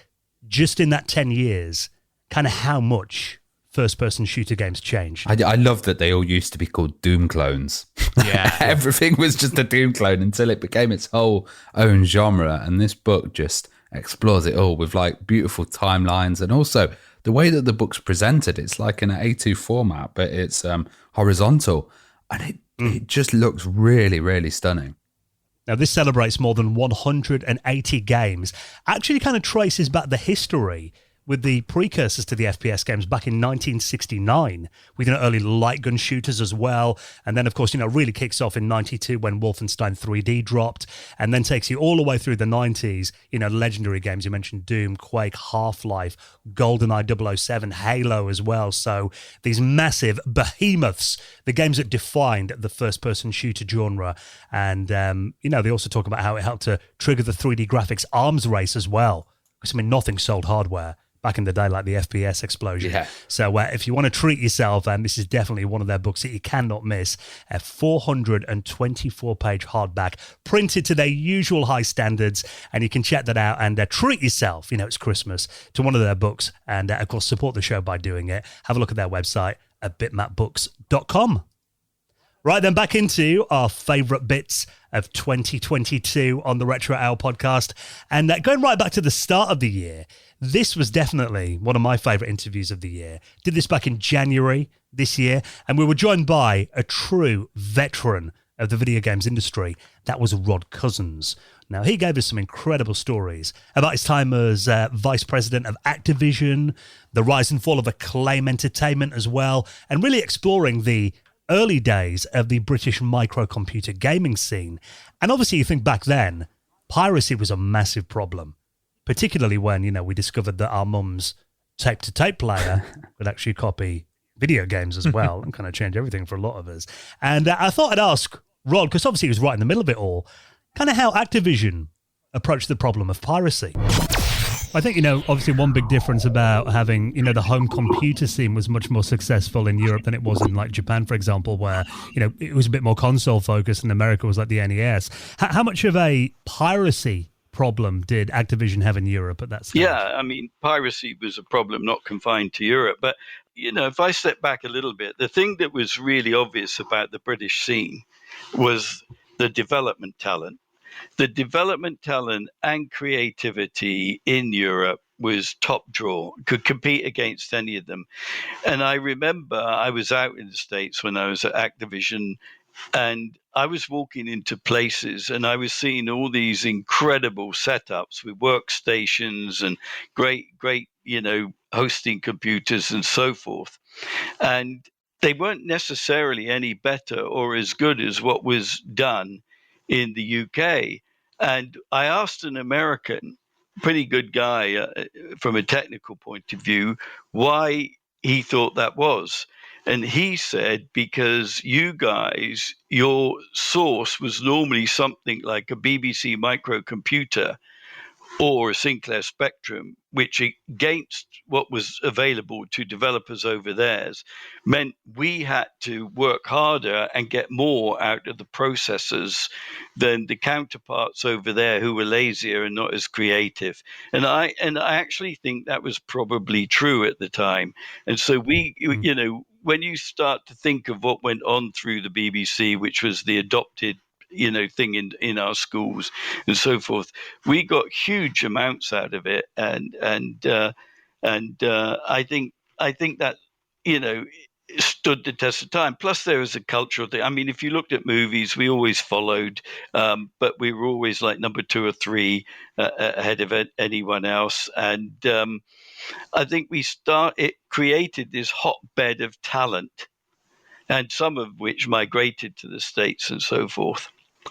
Speaker 1: just in that 10 years, kind of how much first-person shooter games changed.
Speaker 2: I love that they all used to be called Doom clones.
Speaker 3: Yeah.
Speaker 2: Everything was just a Doom clone until it became its whole own genre. And this book just explores it all with like beautiful timelines, and also the way that the book's presented. It's like in an A2 format, but it's horizontal, and it just looks really, really stunning.
Speaker 1: Now, this celebrates more than 180 games, actually kind of traces back the history with the precursors to the FPS games back in 1969, with early light gun shooters as well. And then, of course, really kicks off in 92 when Wolfenstein 3D dropped, and then takes you all the way through the 90s, legendary games. You mentioned Doom, Quake, Half-Life, GoldenEye 007, Halo as well. So these massive behemoths, the games that defined the first-person shooter genre. And, they also talk about how it helped to trigger the 3D graphics arms race as well. Because, nothing sold hardware back in the day like the FPS explosion.
Speaker 2: Yeah.
Speaker 1: So if you want to treat yourself, this is definitely one of their books that you cannot miss. A 424-page hardback, printed to their usual high standards, and you can check that out and treat yourself, it's Christmas, to one of their books, and of course support the show by doing it. Have a look at their website at bitmapbooks.com. Right then, back into our favourite bits of 2022 on the Retro Hour podcast. And going right back to the start of the year, this was definitely one of my favourite interviews of the year. Did this back in January this year, and we were joined by a true veteran of the video games industry. That was Rod Cousins. Now, he gave us some incredible stories about his time as vice president of Activision, the rise and fall of Acclaim Entertainment as well, and really exploring the early days of the British microcomputer gaming scene. And obviously, you think back then, piracy was a massive problem, particularly when, we discovered that our mum's tape-to-tape player could actually copy video games as well and kind of change everything for a lot of us. And I thought I'd ask Rod, because obviously he was right in the middle of it all, kind of how Activision approached the problem of piracy. I think, obviously one big difference about having, the home computer scene was much more successful in Europe than it was in like Japan, for example, where, it was a bit more console focused and America was like the NES. How much of a piracy problem did Activision have in Europe at that stage?
Speaker 14: Yeah, piracy was a problem not confined to Europe. But, if I step back a little bit, the thing that was really obvious about the British scene was the development talent. The development talent and creativity in Europe was top draw, could compete against any of them. And I remember I was out in the States when I was at Activision, and I was walking into places and I was seeing all these incredible setups with workstations and great, hosting computers and so forth. And they weren't necessarily any better or as good as what was done in the UK. And I asked an American, pretty good guy from a technical point of view, why he thought that was. And he said, because you guys, your source was normally something like a BBC microcomputer or a Sinclair Spectrum, which against what was available to developers over theirs meant we had to work harder and get more out of the processors than the counterparts over there who were lazier and not as creative. And I actually think that was probably true at the time. And so we when you start to think of what went on through the BBC, which was the adopted thing in our schools and so forth, we got huge amounts out of it, and I think that stood the test of time. Plus, there was a cultural thing. I mean, if you looked at movies, we always followed, but we were always like number 2 or 3 ahead of anyone else. And I think it created this hotbed of talent, and some of which migrated to the States and so forth.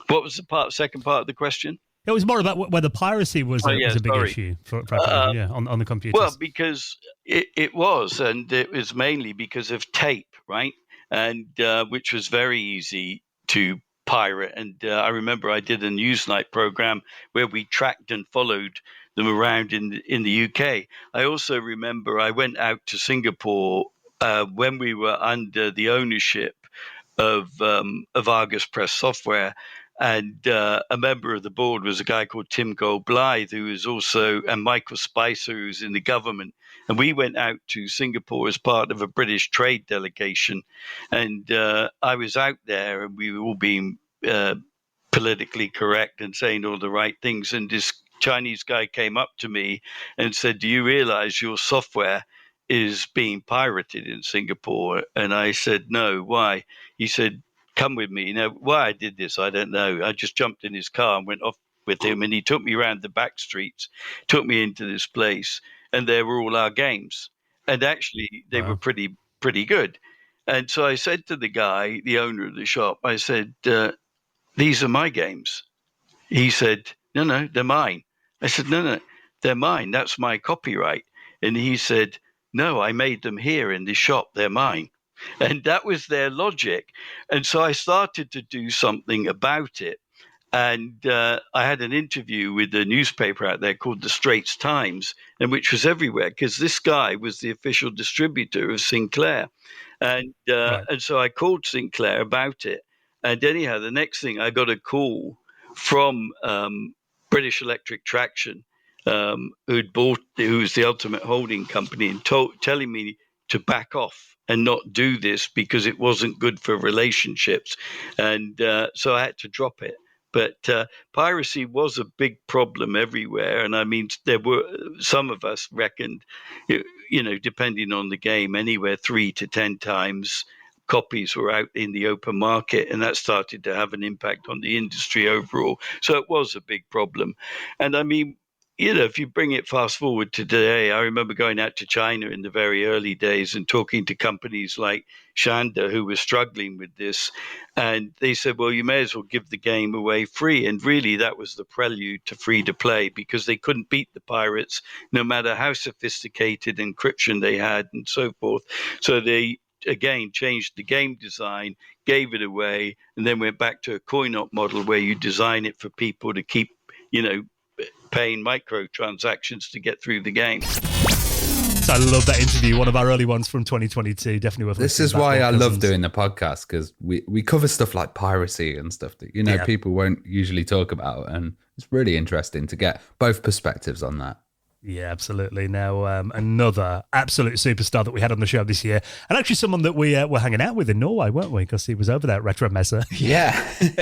Speaker 14: What was the second part of the question?
Speaker 1: It was more about whether piracy was a big issue for on the computers.
Speaker 14: Well, because it was, and it was mainly because of tape, right? And which was very easy to pirate. And I remember I did a Newsnight program where we tracked and followed them around in the UK. I also remember I went out to Singapore when we were under the ownership of Argus Press Software. And a member of the board was a guy called Tim Gold-Blythe, who was also, and Michael Spicer, who's in the government. And we went out to Singapore as part of a British trade delegation. And I was out there, and we were all being politically correct and saying all the right things. And this Chinese guy came up to me and said, "Do you realize your software is being pirated in Singapore?" And I said, "No, why?" He said, "Come with me." Now, why I did this, I don't know. I just jumped in his car and went off with him, and he took me around the back streets, took me into this place, and there were all our games. And actually, they were pretty good. And so I said to the guy, the owner of the shop, I said, "These are my games." He said, No, they're mine." I said, No, they're mine. That's my copyright. And he said, "No, I made them here in this shop. They're mine." And that was their logic. And so I started to do something about it. And I had an interview with a newspaper out there called the Straits Times, and which was everywhere because this guy was the official distributor of Sinclair. And and so I called Sinclair about it. And anyhow, the next thing I got a call from British Electric Traction, who was the Ultimate Holding Company, and telling me to back off and not do this because it wasn't good for relationships. And so I had to drop it. But piracy was a big problem everywhere. And I mean, there were, some of us reckoned, depending on the game, anywhere 3 to 10 times copies were out in the open market. And that started to have an impact on the industry overall. So it was a big problem. And I mean, if you bring it fast forward to today, I remember going out to China in the very early days and talking to companies like Shanda who were struggling with this. And they said, well, you may as well give the game away free. And really, that was the prelude to free to play because they couldn't beat the pirates, no matter how sophisticated encryption they had and so forth. So they, again, changed the game design, gave it away, and then went back to a coin-op model where you design it for people to keep, paying microtransactions to get through the game.
Speaker 1: So I love that interview, one of our early ones from 2022. Definitely worth
Speaker 2: This is why I love doing the podcast, because we cover stuff like piracy and stuff that people won't usually talk about, and it's really interesting to get both perspectives on that.
Speaker 1: Yeah, absolutely. Now, another absolute superstar that we had on the show this year, and actually someone that we were hanging out with in Norway, weren't we? Because he was over there at Retro Messe.
Speaker 2: Yeah,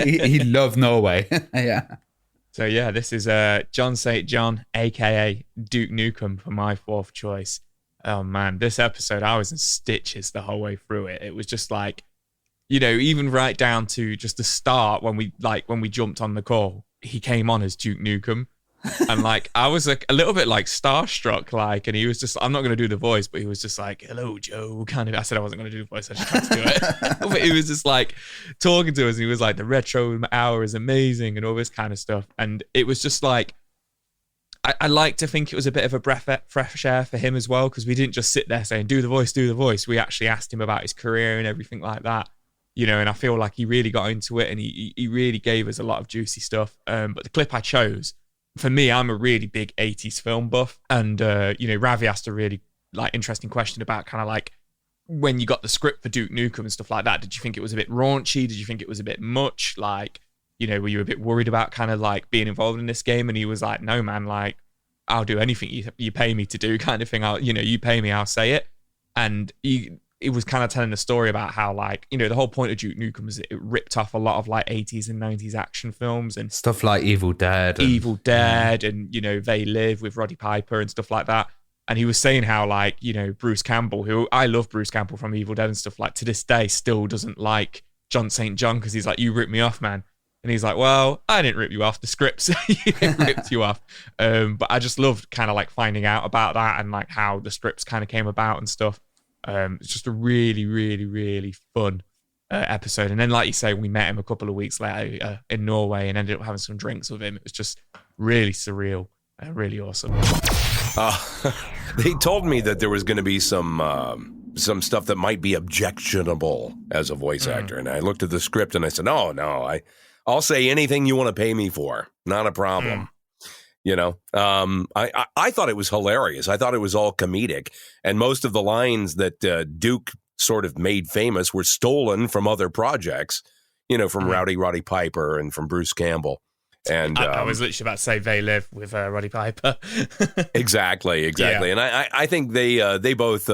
Speaker 2: he loved Norway. Yeah.
Speaker 3: So yeah, this is John St. John, aka Duke Nukem, for my fourth choice. Oh man, this episode I was in stitches the whole way through it. It was just like, even right down to just the start when we jumped on the call, he came on as Duke Nukem. And I was a little bit starstruck, and he was just, I'm not going to do the voice, but he was just like, "Hello, Joe," kind of. I said I wasn't going to do the voice, I just tried to do it. But he was just talking to us, and he was like, "The retro hour is amazing," and all this kind of stuff. And it was just I like to think it was a bit of a fresh air for him as well, because we didn't just sit there saying, do the voice. We actually asked him about his career and everything like that. And I feel like he really got into it, and he really gave us a lot of juicy stuff. But the clip I chose, for me, I'm a really big 80s film buff. And, Ravi asked a really interesting question about kind of when you got the script for Duke Nukem and stuff like that, did you think it was a bit raunchy? Did you think it was a bit much? Were you a bit worried about kind of being involved in this game? And he was like, "No, man, I'll do anything you pay me to do," kind of thing. You pay me, I'll say it. And it was kind of telling a story about how, like, you know, the whole point of Duke Nukem was it ripped off a lot of like 80s and 90s action films and
Speaker 2: stuff like Evil Dead
Speaker 3: and, you know, They Live with Roddy Piper and stuff like that. And he was saying how, like, you know, Bruce Campbell, who I love Bruce Campbell from Evil Dead and stuff, like, to this day still doesn't like John St. John because he's like, you ripped me off, man. And he's like, well, I didn't rip you off. The scripts ripped you off. But I just loved kind of like finding out about that and like how the scripts kind of came about and stuff. It's just a really, really, really fun episode. And then, like you say, we met him a couple of weeks later in Norway and ended up having some drinks with him. It was just really surreal, really awesome.
Speaker 15: They told me that there was going to be some stuff that might be objectionable as a voice actor, and I looked at the script and I said, "Oh no, I'll say anything you want to pay me for, not a problem." You know, I thought it was hilarious. I thought it was all comedic, and most of the lines that Duke sort of made famous were stolen from other projects. You know, from Roddy Piper and from Bruce Campbell. And
Speaker 3: I was literally about to say They Live with Roddy Piper.
Speaker 15: Exactly. Yeah. And I think they both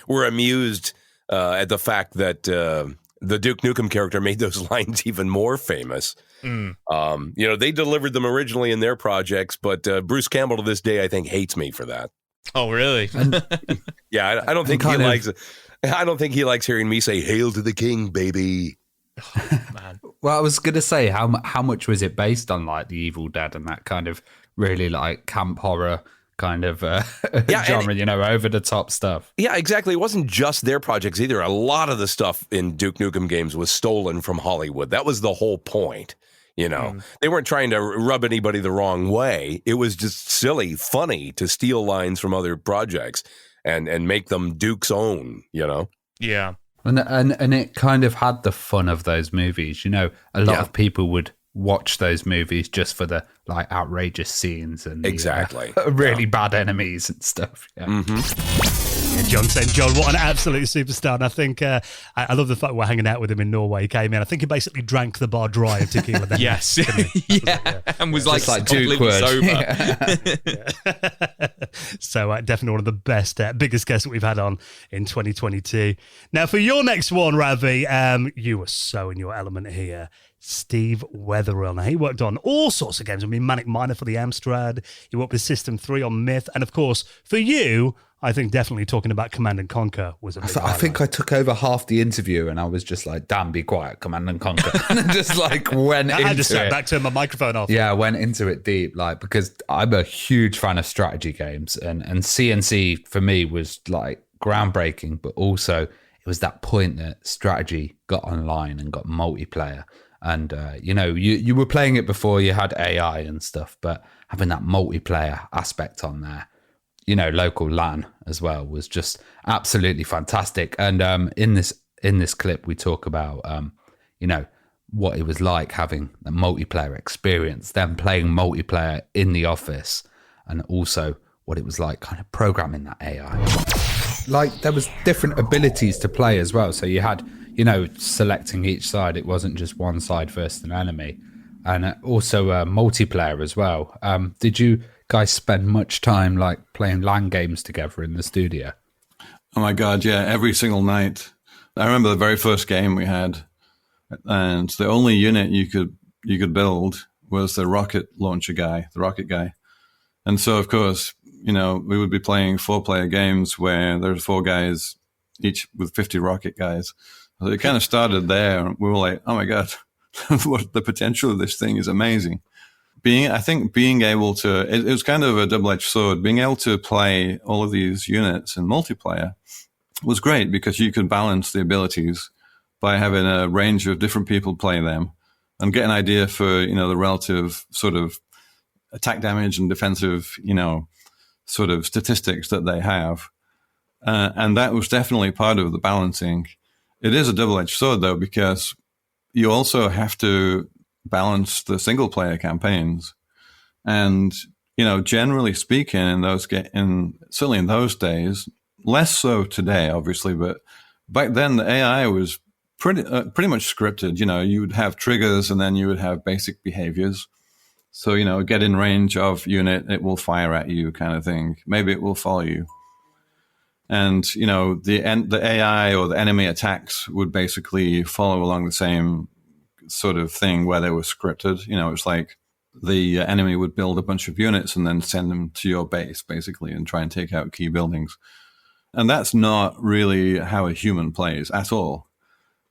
Speaker 15: were amused at the fact that the Duke Nukem character made those lines even more famous. You know, they delivered them originally in their projects, but Bruce Campbell to this day, I think, hates me for that.
Speaker 3: Oh, really?
Speaker 15: Yeah, I don't think he likes. I don't think he likes hearing me say "Hail to the King, baby."
Speaker 3: Oh, man.
Speaker 2: Well, I was going to say, how much was it based on, like, the Evil Dead and that kind of really, like, camp horror kind of genre, you know, over-the-top stuff?
Speaker 15: Yeah, exactly. It wasn't just their projects either. A lot of the stuff in Duke Nukem games was stolen from Hollywood. That was the whole point, you know. They weren't trying to rub anybody the wrong way. It was just silly, funny to steal lines from other projects and make them Duke's own, you know?
Speaker 3: Yeah.
Speaker 2: And it kind of had the fun of those movies. You know, a lot of people would watch those movies just for the like outrageous scenes and the, really bad enemies and stuff. Yeah.
Speaker 1: John St. John, what an absolute superstar. And I think I love the fact we're hanging out with him in Norway. He came in. I think he basically drank the bar dry of tequila. Then,
Speaker 3: yes. And was
Speaker 2: like
Speaker 3: completely sober.
Speaker 1: So definitely one of the best, biggest guests that we've had on in 2022. Now, for your next one, Ravi, you were so in your element here. Steve Wetherill. Now, he worked on all sorts of games. I mean, Manic Miner for the Amstrad. He worked with System 3 on Myth. And, of course, for you, I think definitely talking about Command & Conquer was a big
Speaker 2: I think I took over half the interview and I was just like, damn, be quiet, Command & Conquer. And I just like went into it.
Speaker 1: I just sat back, turned my microphone off.
Speaker 2: Yeah, I went into it deep, like, because I'm a huge fan of strategy games and CNC for me was like groundbreaking, but also it was that point that strategy got online and got multiplayer. And, you know, you were playing it before you had AI and stuff, but having that multiplayer aspect on there, you know, local LAN as well was just absolutely fantastic. And in this clip, we talk about, you know, what it was like having the multiplayer experience, then playing multiplayer in the office, and also what it was like kind of programming that AI. Like there was different abilities to play as well. So you had, you know, selecting each side. It wasn't just one side versus an enemy. And also multiplayer as well. Did you guys spend much time like playing LAN games together in the studio?
Speaker 9: Oh my God, yeah, every single night. I remember the very first game we had, and the only unit you could build was the rocket launcher guy, the rocket guy. And so, of course, you know, we would be playing 4-player games where there's 4 guys, each with 50 rocket guys. So it kind of started there. We were like, oh my God, what the potential of this thing is amazing. I think being able to, it was kind of a double-edged sword. Being able to play all of these units in multiplayer was great because you could balance the abilities by having a range of different people play them and get an idea for, you know, the relative sort of attack damage and defensive, you know, sort of statistics that they have. And that was definitely part of the balancing. It is a double-edged sword, though, because you also have to balance the single-player campaigns. And, you know, generally speaking, certainly in those days, less so today, obviously, but back then the AI was pretty much scripted. You know, you would have triggers and then you would have basic behaviors. So, you know, get in range of unit, it will fire at you kind of thing. Maybe it will follow you.
Speaker 16: And, the AI or the enemy attacks would basically follow along the same sort of thing where they were scripted. It's like the enemy would build a bunch of units and then send them to your base, basically, and try and take out key buildings. And that's not really how a human plays at all.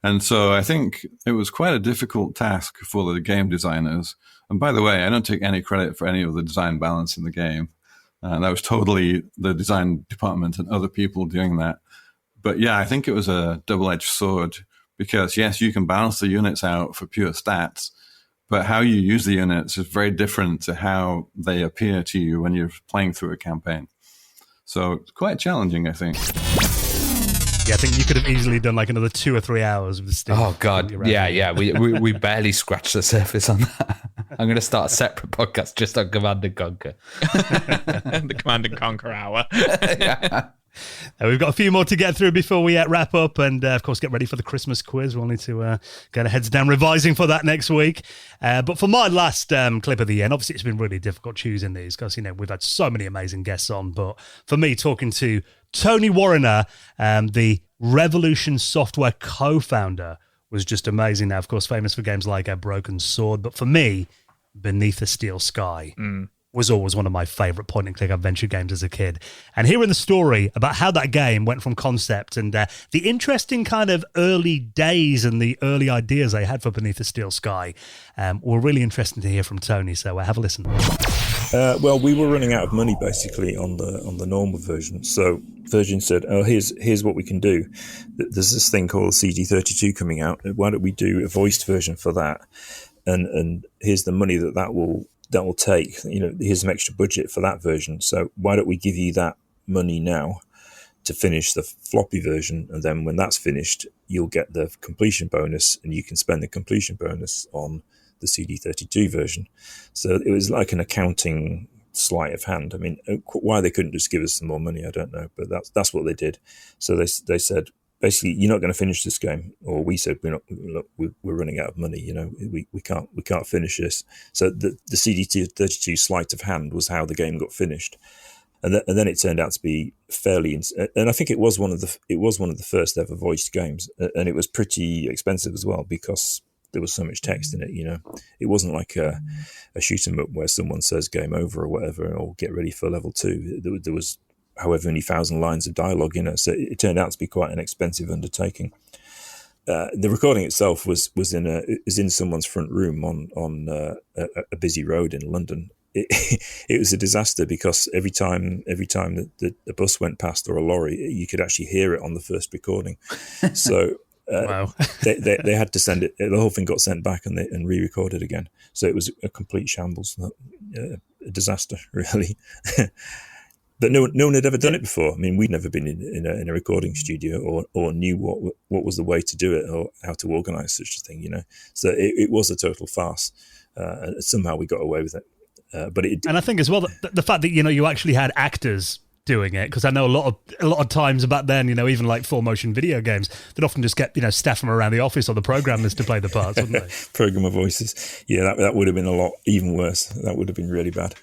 Speaker 16: And so I think it was quite a difficult task for the game designers. And by the way, I don't take any credit for any of the design balance in the game. That was totally the design department and other people doing that. But yeah, I think it was a double-edged sword because, yes, you can balance the units out for pure stats, but how you use the units is very different to how they appear to you when you're playing through a campaign. So it's quite challenging, I think.
Speaker 1: Yeah, I think you could have easily done like another 2 or 3 hours with Steve.
Speaker 2: Oh God, yeah. We barely scratched the surface on that. I'm going to start a separate podcast just on Command and Conquer.
Speaker 3: The Command and Conquer hour.
Speaker 2: Yeah.
Speaker 1: We've got a few more to get through before we wrap up, and of course get ready for the Christmas quiz. We'll need to get our heads down revising for that next week. But for my last clip of the year, and obviously it's been really difficult choosing these because we've had so many amazing guests on. But for me, talking to Tony Warriner, the Revolution Software co-founder, was just amazing. Now, of course, famous for games like A Broken Sword, but for me, Beneath a Steel Sky was always one of my favorite point-and-click adventure games as a kid. And hearing the story about how that game went from concept and the interesting kind of early days and the early ideas they had for Beneath a Steel Sky were really interesting to hear from Tony. So have a listen.
Speaker 17: Well, we were running out of money basically on the normal version. So Virgin said, "Oh, here's what we can do. There's this thing called CD32 coming out. Why don't we do a voiced version for that? And here's the money that will take. Here's some extra budget for that version. So why don't we give you that money now to finish the floppy version, and then when that's finished, you'll get the completion bonus, and you can spend the completion bonus on the CD32 version." So it was like an accounting sleight of hand. I mean, why they couldn't just give us some more money, I don't know, but that's what they did. So they said, basically, you're not going to finish this game, or we said we're running out of money. We can't finish this. So the CD32 sleight of hand was how the game got finished, and then it turned out to be fairly. And I think it was one of the first ever voiced games, and it was pretty expensive as well because there was so much text in it. It wasn't like a shoot 'em up where someone says game over or whatever, or get ready for level 2. There was however many thousand lines of dialogue, so it turned out to be quite an expensive undertaking. The recording itself was in someone's front room on a busy road in London. It was a disaster because every time that the bus went past or a lorry, you could actually hear it on the first recording. So
Speaker 1: wow.
Speaker 17: they had to send it. The whole thing got sent back and re-recorded again. So it was a complete shambles, a disaster, really. But no one had ever done it before. I mean, we'd never been in a recording studio or knew what was the way to do it or how to organise such a thing, So it was a total farce. And somehow we got away with it. And
Speaker 1: I think as well the fact that you actually had actors doing it, because I know a lot of times back then, even like full motion video games, they'd often just get staff from around the office or the programmers to play the parts, wouldn't they?
Speaker 17: Programmer voices. Yeah, that would have been a lot even worse. That would have been really bad.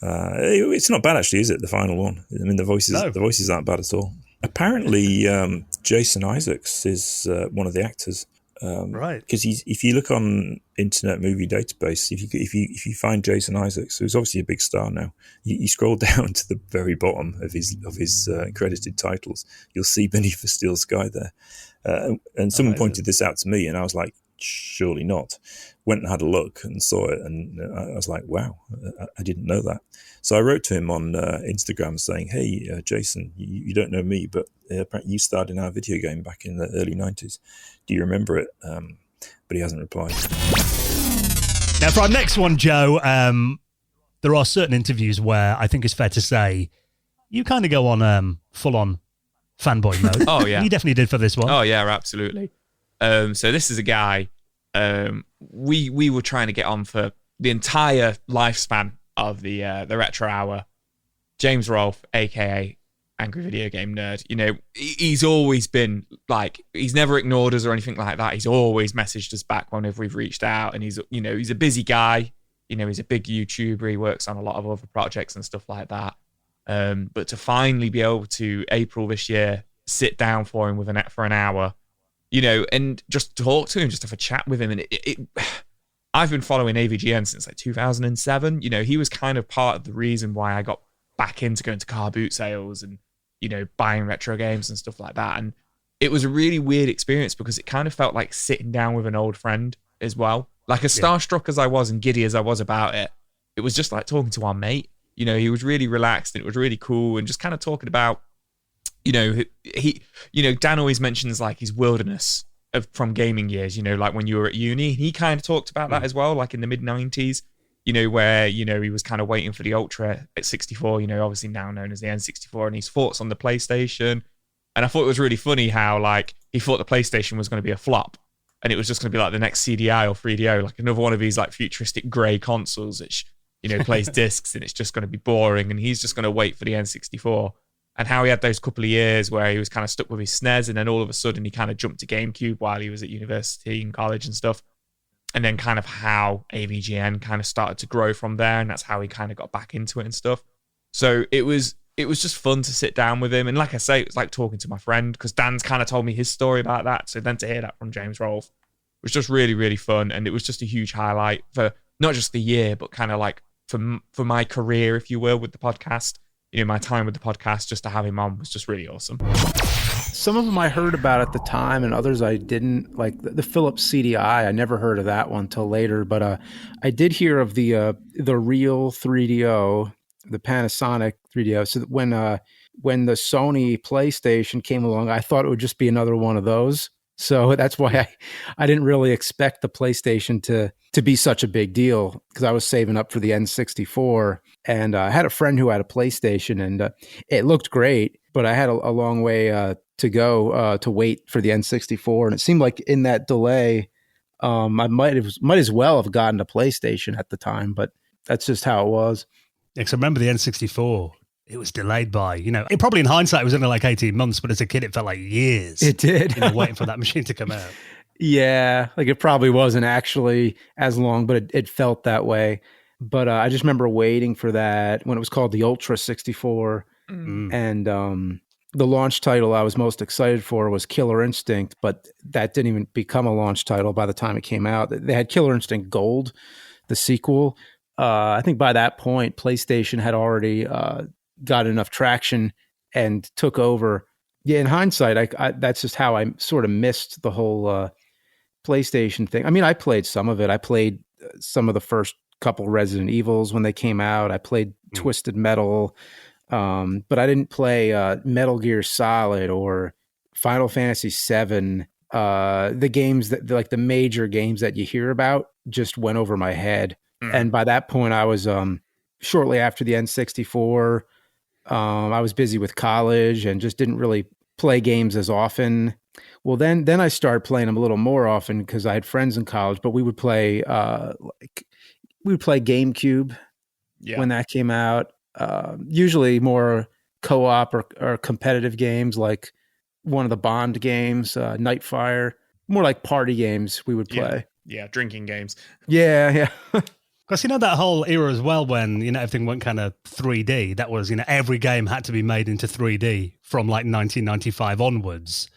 Speaker 17: It's not bad actually, is it? The final one. I mean, the voices aren't bad at all. Apparently, Jason Isaacs is one of the actors.
Speaker 1: Right.
Speaker 17: Because if you look on Internet Movie Database, if you find Jason Isaacs, who's obviously a big star now, you scroll down to the very bottom of his credited titles, you'll see Beneath the Steel Sky there. And someone pointed this out to me, and I was like, surely not. Went and had a look and saw it, and I was like, wow, I didn't know that. So I wrote to him on Instagram saying, hey, Jason, you don't know me, but apparently you starred in our video game back in the early 90s. Do you remember it? But he hasn't replied.
Speaker 1: Now, for our next one, Joe, there are certain interviews where I think it's fair to say you kind of go on full-on fanboy mode.
Speaker 3: Oh, yeah.
Speaker 1: You definitely did for this one.
Speaker 3: Oh, yeah, absolutely. So this is a guy we were trying to get on for the entire lifespan of the Retro Hour. James Rolfe, aka Angry Video Game Nerd, he's always been like, he's never ignored us or anything like that. He's always messaged us back whenever we've reached out, and he's a busy guy. He's a big YouTuber. He works on a lot of other projects and stuff like that. But to finally be able to, April this year, sit down for him for an hour, and just talk to him, just have a chat with him. And I've been following AVGN since like 2007. He was kind of part of the reason why I got back into going to car boot sales and, buying retro games and stuff like that. And it was a really weird experience because it kind of felt like sitting down with an old friend as well. Like as starstruck as I was and giddy as I was about it, it was just like talking to our mate. He was really relaxed and it was really cool, and just kind of talking about, Dan always mentions like his wilderness from gaming years, like when you were at uni. He kind of talked about that as well, like in the mid 90s, where, he was kind of waiting for the Ultra at 64, obviously now known as the N64, and his thoughts on the PlayStation. And I thought it was really funny how like he thought the PlayStation was going to be a flop, and it was just going to be like the next CDI or 3DO, like another one of these like futuristic grey consoles that plays discs, and it's just going to be boring, and he's just going to wait for the N64. And how he had those couple of years where he was kind of stuck with his SNES, and then all of a sudden he kind of jumped to GameCube while he was at university and college and stuff. And then kind of how AVGN kind of started to grow from there, and that's how he kind of got back into it and stuff. So it was just fun to sit down with him. And like I say, it was like talking to my friend, because Dan's kind of told me his story about that. So then to hear that from James Rolfe was just really, really fun. And it was just a huge highlight for not just the year, but kind of like for my career, if you will, with the podcast. My time with the podcast, just to have him on was just really awesome.
Speaker 18: Some of them I heard about at the time, and others I didn't. Like the Philips CDI, I never heard of that one till later. But I did hear of the real 3DO, the Panasonic 3DO. So when the Sony PlayStation came along, I thought it would just be another one of those. So that's why I didn't really expect the PlayStation to be such a big deal, because I was saving up for the N64. And I had a friend who had a PlayStation, and it looked great, but I had a long way to go to wait for the N64. And it seemed like in that delay, I might as well have gotten a PlayStation at the time, but that's just how it was.
Speaker 1: Yeah, because I remember the N64. It was delayed by, it probably in hindsight it was only like 18 months, but as a kid it felt like years.
Speaker 18: It did.
Speaker 1: Waiting for that machine to come out.
Speaker 18: Yeah, like it probably wasn't actually as long, but it felt that way. But I just remember waiting for that when it was called the Ultra 64. And the launch title I was most excited for was Killer Instinct, but that didn't even become a launch title by the time it came out. They had Killer Instinct Gold, the sequel. I think by that point, PlayStation had already got enough traction and took over. Yeah, in hindsight, I that's just how I sort of missed the whole PlayStation thing. I mean, I played some of it. I played some of the first couple Resident Evils when they came out. I played Twisted Metal, but I didn't play Metal Gear Solid or Final Fantasy VII. The games that like the major games that you hear about just went over my head. And by that point, I was shortly after the N64. I was busy with college and just didn't really play games as often. Well, then I started playing them a little more often because I had friends in college. But we would play GameCube when that came out. Usually more co-op or competitive games, like one of the Bond games, Nightfire. More like party games we would play.
Speaker 3: Yeah, drinking games.
Speaker 18: Yeah.
Speaker 1: Because that whole era as well, when everything went kind of 3D. That was every game had to be made into 3D from like 1995 onwards.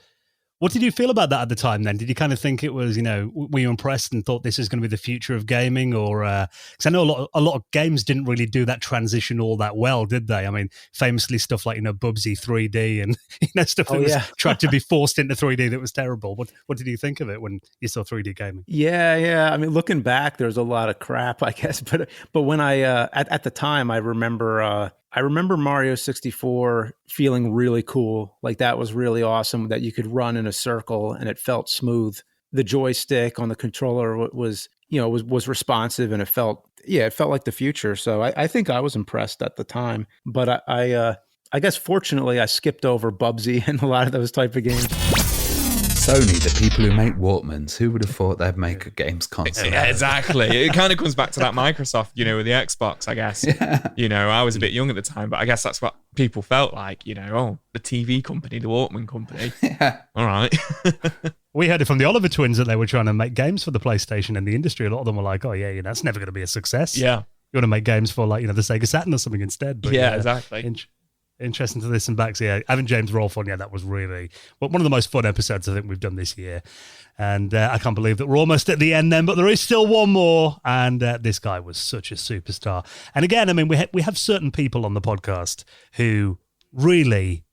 Speaker 1: What did you feel about that at the time then? Did you kind of think it was, were you impressed and thought this is going to be the future of gaming? Or, because I know a lot of games didn't really do that transition all that well, did they? I mean, famously stuff like, Bubsy 3D and, stuff that was tried to be forced into 3D that was terrible. What did you think of it when you saw 3D gaming?
Speaker 18: Yeah. I mean, looking back, there's a lot of crap, I guess. But when I, at the time, I remember Mario 64 feeling really cool. Like that was really awesome that you could run in a circle and it felt smooth. The joystick on the controller was responsive and it felt like the future. So I think I was impressed at the time, but I guess fortunately I skipped over Bubsy and a lot of those type of games.
Speaker 2: Sony, the people who make Walkmans, who would have thought they'd make a games console?
Speaker 3: Yeah, exactly. It kind of comes back to that Microsoft, with the Xbox, I guess. Yeah. I was a bit young at the time, but I guess that's what people felt like, the TV company, the Walkman company.
Speaker 2: Yeah.
Speaker 3: All right.
Speaker 1: We heard it from the Oliver twins that they were trying to make games for the PlayStation, and the industry, a lot of them were like, oh yeah, that's never going to be a success.
Speaker 3: Yeah.
Speaker 1: you want to make games for, like, the Sega Saturn or something instead. But
Speaker 3: yeah, exactly.
Speaker 1: Interesting to listen back. So, yeah, having James Rolfe on, that was really one of the most fun episodes I think we've done this year. And I can't believe that we're almost at the end then, but there is still one more. And this guy was such a superstar. And again, I mean, we have certain people on the podcast who really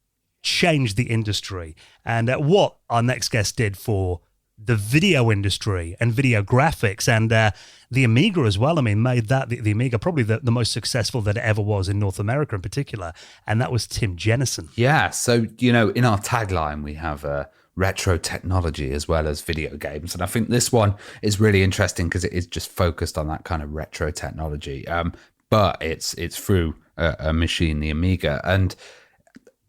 Speaker 1: changed the industry. And what our next guest did for the video industry and video graphics and the Amiga as well. I mean, made that the Amiga probably the most successful that it ever was in North America in particular. And that was Tim Jennison.
Speaker 2: Yeah. So, in our tagline, we have retro technology as well as video games. And I think this one is really interesting because it is just focused on that kind of retro technology. But it's through a machine, the Amiga. And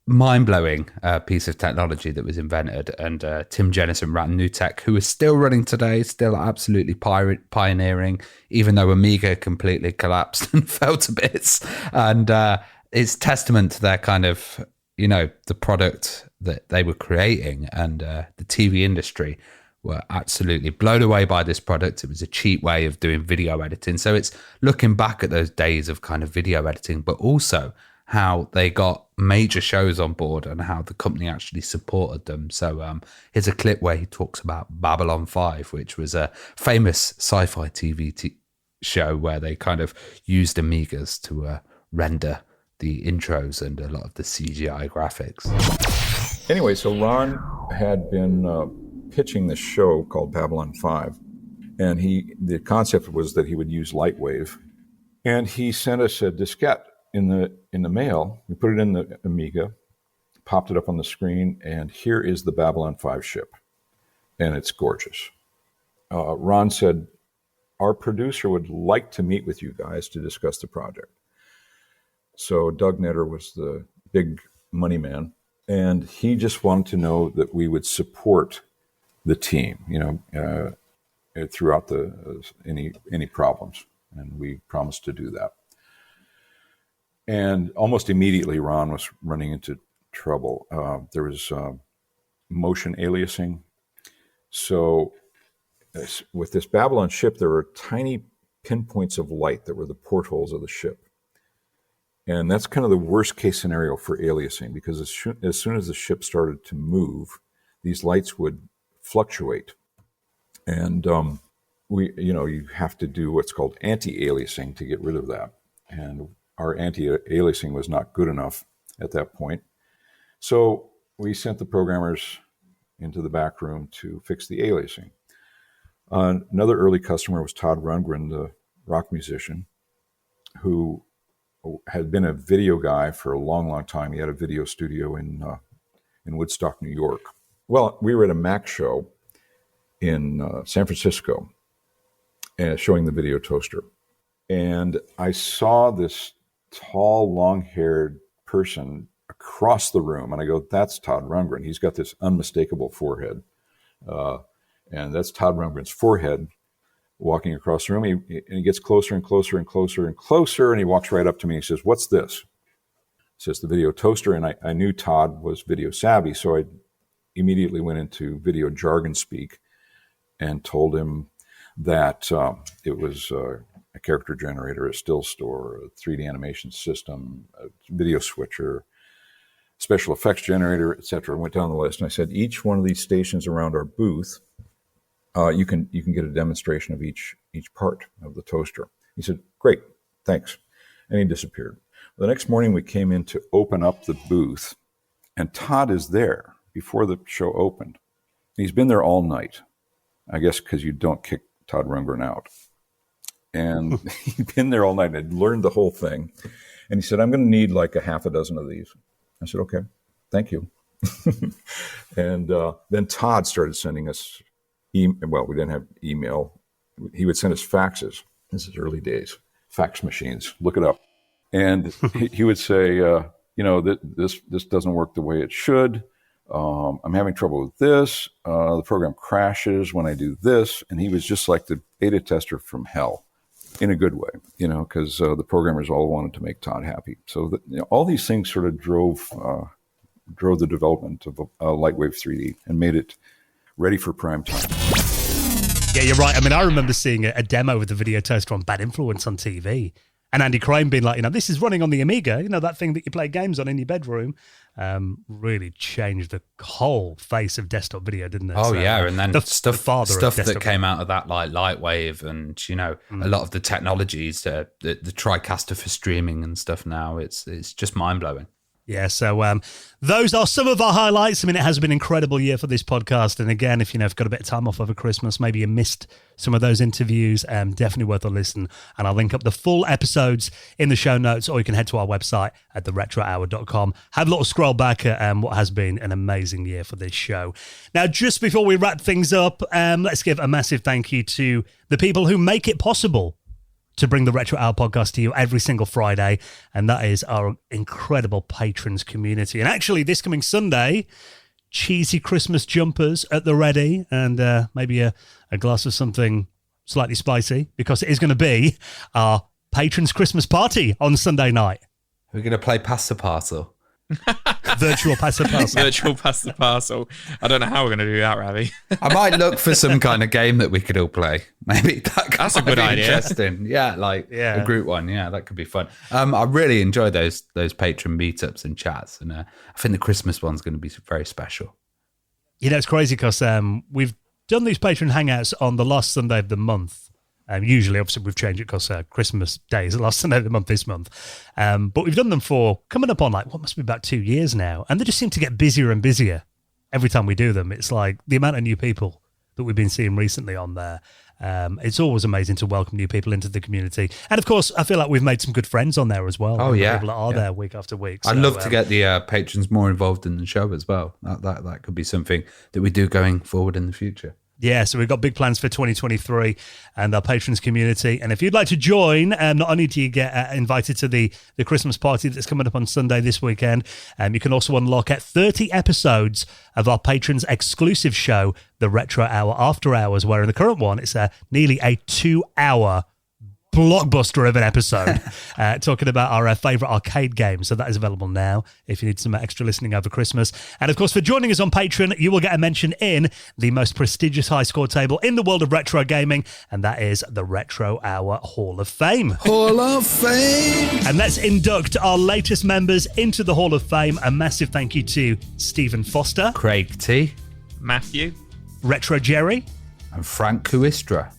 Speaker 2: mind-blowing piece of technology that was invented, and Tim Jennison ran Newtek, who is still running today, still absolutely pioneering, even though Amiga completely collapsed and fell to bits. And it's testament to their kind of, the product that they were creating, and the TV industry were absolutely blown away by this product. It was a cheap way of doing video editing. So it's looking back at those days of kind of video editing, but also how they got major shows on board and how the company actually supported them. So here's a clip where he talks about Babylon 5, which was a famous sci-fi TV show where they kind of used Amigas to render the intros and a lot of the CGI graphics.
Speaker 19: Anyway, so Ron had been pitching this show called Babylon 5, and the concept was that he would use Lightwave, and he sent us a diskette in the mail. We put it in the Amiga, popped it up on the screen, and here is the Babylon 5 ship, and it's gorgeous. Ron said, our producer would like to meet with you guys to discuss the project. So Doug Netter was the big money man, and he just wanted to know that we would support the team, throughout any problems, and we promised to do that. And almost immediately, Ron was running into trouble. There was motion aliasing. So with this Babylon ship, there were tiny pinpoints of light that were the portholes of the ship. And that's kind of the worst case scenario for aliasing, because as soon as the ship started to move, these lights would fluctuate. And you have to do what's called anti-aliasing to get rid of that. And our anti-aliasing was not good enough at that point. So we sent the programmers into the back room to fix the aliasing. Another early customer was Todd Rundgren, the rock musician, who had been a video guy for a long, long time. He had a video studio in Woodstock, New York. Well, we were at a Mac show in San Francisco showing the video toaster. And I saw this tall, long-haired person across the room. And I go, that's Todd Rundgren. He's got this unmistakable forehead. And that's Todd Rundgren's forehead walking across the room. He gets closer and closer and closer and closer. And he walks right up to me and he says, what's this? He says, the video toaster. And I knew Todd was video savvy. So I immediately went into video jargon speak and told him that it was a character generator, a still store, a 3D animation system, a video switcher, special effects generator, etc. I went down the list and I said, each one of these stations around our booth, you can get a demonstration of each part of the toaster. He said, great, thanks. And he disappeared. The next morning we came in to open up the booth, and Todd is there before the show opened. He's been there all night, I guess because you don't kick Todd Rundgren out. And he'd been there all night and had learned the whole thing. And he said, I'm going to need like a half a dozen of these. I said, okay, thank you. And then Todd started sending us well, we didn't have email. He would send us faxes. This is early days. Fax machines. Look it up. And he would say, this doesn't work the way it should. I'm having trouble with this. The program crashes when I do this. And he was just like the beta tester from hell in a good way, because the programmers all wanted to make Todd happy. So all these things sort of drove the development of Lightwave 3D and made it ready for prime time.
Speaker 1: Yeah, you're right. I mean, I remember seeing a demo with the video toaster on Bad Influence on TV. And Andy Crane being like, this is running on the Amiga, that thing that you play games on in your bedroom, really changed the whole face of desktop video, didn't it?
Speaker 2: Oh,
Speaker 1: So,
Speaker 2: yeah. And then stuff that
Speaker 1: desktop
Speaker 2: came out of that, like Lightwave and, a lot of the technologies, the TriCaster for streaming and stuff now, it's just mind-blowing.
Speaker 1: Yeah, so those are some of our highlights. I mean, it has been an incredible year for this podcast. And again, if you've got a bit of time off over Christmas, maybe you missed some of those interviews, definitely worth a listen. And I'll link up the full episodes in the show notes, or you can head to our website at theretrohour.com. Have a little scroll back at what has been an amazing year for this show. Now, just before we wrap things up, let's give a massive thank you to the people who make it possible to bring the Retro Hour podcast to you every single Friday, and that is our incredible patrons community. And actually, this coming Sunday, cheesy Christmas jumpers at the ready, and maybe a glass of something slightly spicy, because it is going to be our patrons Christmas party on Sunday night.
Speaker 2: We're going to play Pass the Parcel.
Speaker 1: Virtual Pass the Parcel.
Speaker 3: Virtual Pass the Parcel. I don't know how we're going to do that, Ravi.
Speaker 2: I might look for some kind of game that we could all play. Maybe that's
Speaker 3: a good idea.
Speaker 2: Interesting. Yeah, a group one. Yeah, that could be fun. I really enjoy those patron meetups and chats, and I think the Christmas one's going to be very special.
Speaker 1: It's crazy because we've done these patron hangouts on the last Sunday of the month. Usually, obviously, we've changed it because Christmas Day is the last Sunday of the month this month. But we've done them for coming up on what must be about 2 years now. And they just seem to get busier and busier every time we do them. It's like the amount of new people that we've been seeing recently on there. It's always amazing to welcome new people into the community. And of course, I feel like we've made some good friends on there as well.
Speaker 2: Oh, yeah.
Speaker 1: People that are there week after week.
Speaker 2: I'd love to get the patrons more involved in the show as well. That could be something that we do going forward in the future.
Speaker 1: Yeah, so we've got big plans for 2023 and our patrons community. And if you'd like to join, not only do you get invited to the Christmas party that's coming up on Sunday this weekend, you can also unlock 30 episodes of our patrons exclusive show, The Retro Hour After Hours, where in the current one, it's nearly a 2-hour blockbuster of an episode talking about our favourite arcade games. So that is available now if you need some extra listening over Christmas. And of course, for joining us on Patreon, you will get a mention in the most prestigious high score table in the world of retro gaming, and that is the Retro Hour Hall of Fame.
Speaker 4: Hall of Fame!
Speaker 1: And let's induct our latest members into the Hall of Fame. A massive thank you to Stephen Foster,
Speaker 2: Craig T,
Speaker 3: Matthew,
Speaker 1: Retro Jerry,
Speaker 2: and Frank Kuistra,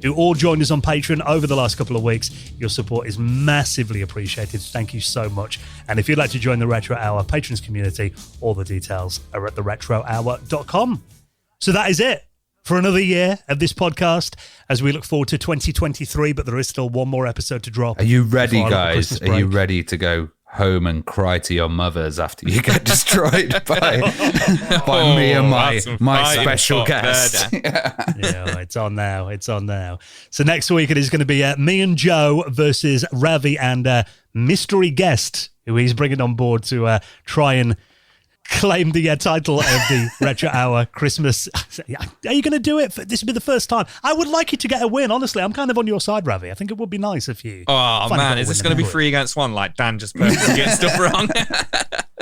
Speaker 1: who all joined us on Patreon over the last couple of weeks. Your support is massively appreciated. Thank you so much. And if you'd like to join the Retro Hour patrons community, all the details are at theretrohour.com. So that is it for another year of this podcast as we look forward to 2023, but there is still one more episode to drop.
Speaker 2: Are you ready, guys? Are you ready to go home and cry to your mothers after you get destroyed by me and my special guest?
Speaker 1: Yeah, it's on now. It's on now. So next week it is going to be me and Joe versus Ravi and mystery guest who he's bringing on board to try and claim the title of the Retro Hour Christmas. Are you going to do it? This will be the first time. I would like you to get a win. Honestly, I'm kind of on your side, Ravi. I think it would be nice if you.
Speaker 3: Oh man, is this going to be 3 against 1? Like Dan just purposely getting stuff wrong.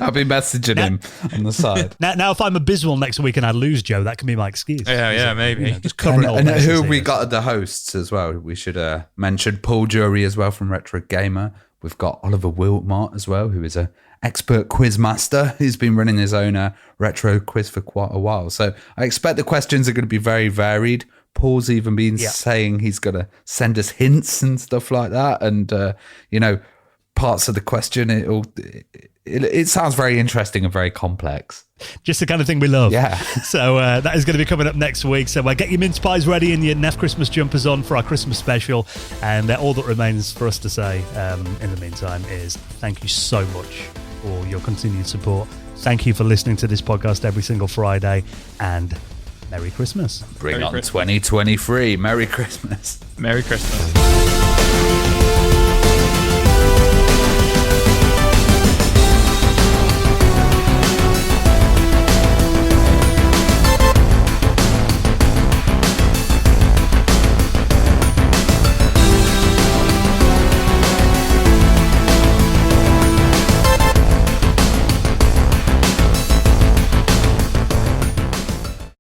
Speaker 2: I'll be messaging him on the side.
Speaker 1: Now, if I'm abysmal next week and I lose, Joe, that can be my excuse.
Speaker 3: Yeah, maybe.
Speaker 1: Just cover it all.
Speaker 2: And who we got at the hosts as well? We should mention Paul Jury as well from Retro Gamer. We've got Oliver Wilmot as well, who is a expert quiz master who's been running his own retro quiz for quite a while. So I expect the questions are going to be very varied. Paul's even been saying he's going to send us hints and stuff like that. And, parts of the question, it sounds very interesting and very complex.
Speaker 1: Just the kind of thing we love.
Speaker 2: Yeah.
Speaker 1: So that is going to be coming up next week. So get your mince pies ready and your Neff Christmas jumpers on for our Christmas special. And all that remains for us to say in the meantime is thank you so much for your continued support. Thank you for listening to this podcast every single Friday, and Merry Christmas.
Speaker 2: Bring on 2023. Merry Christmas.
Speaker 3: Merry Christmas.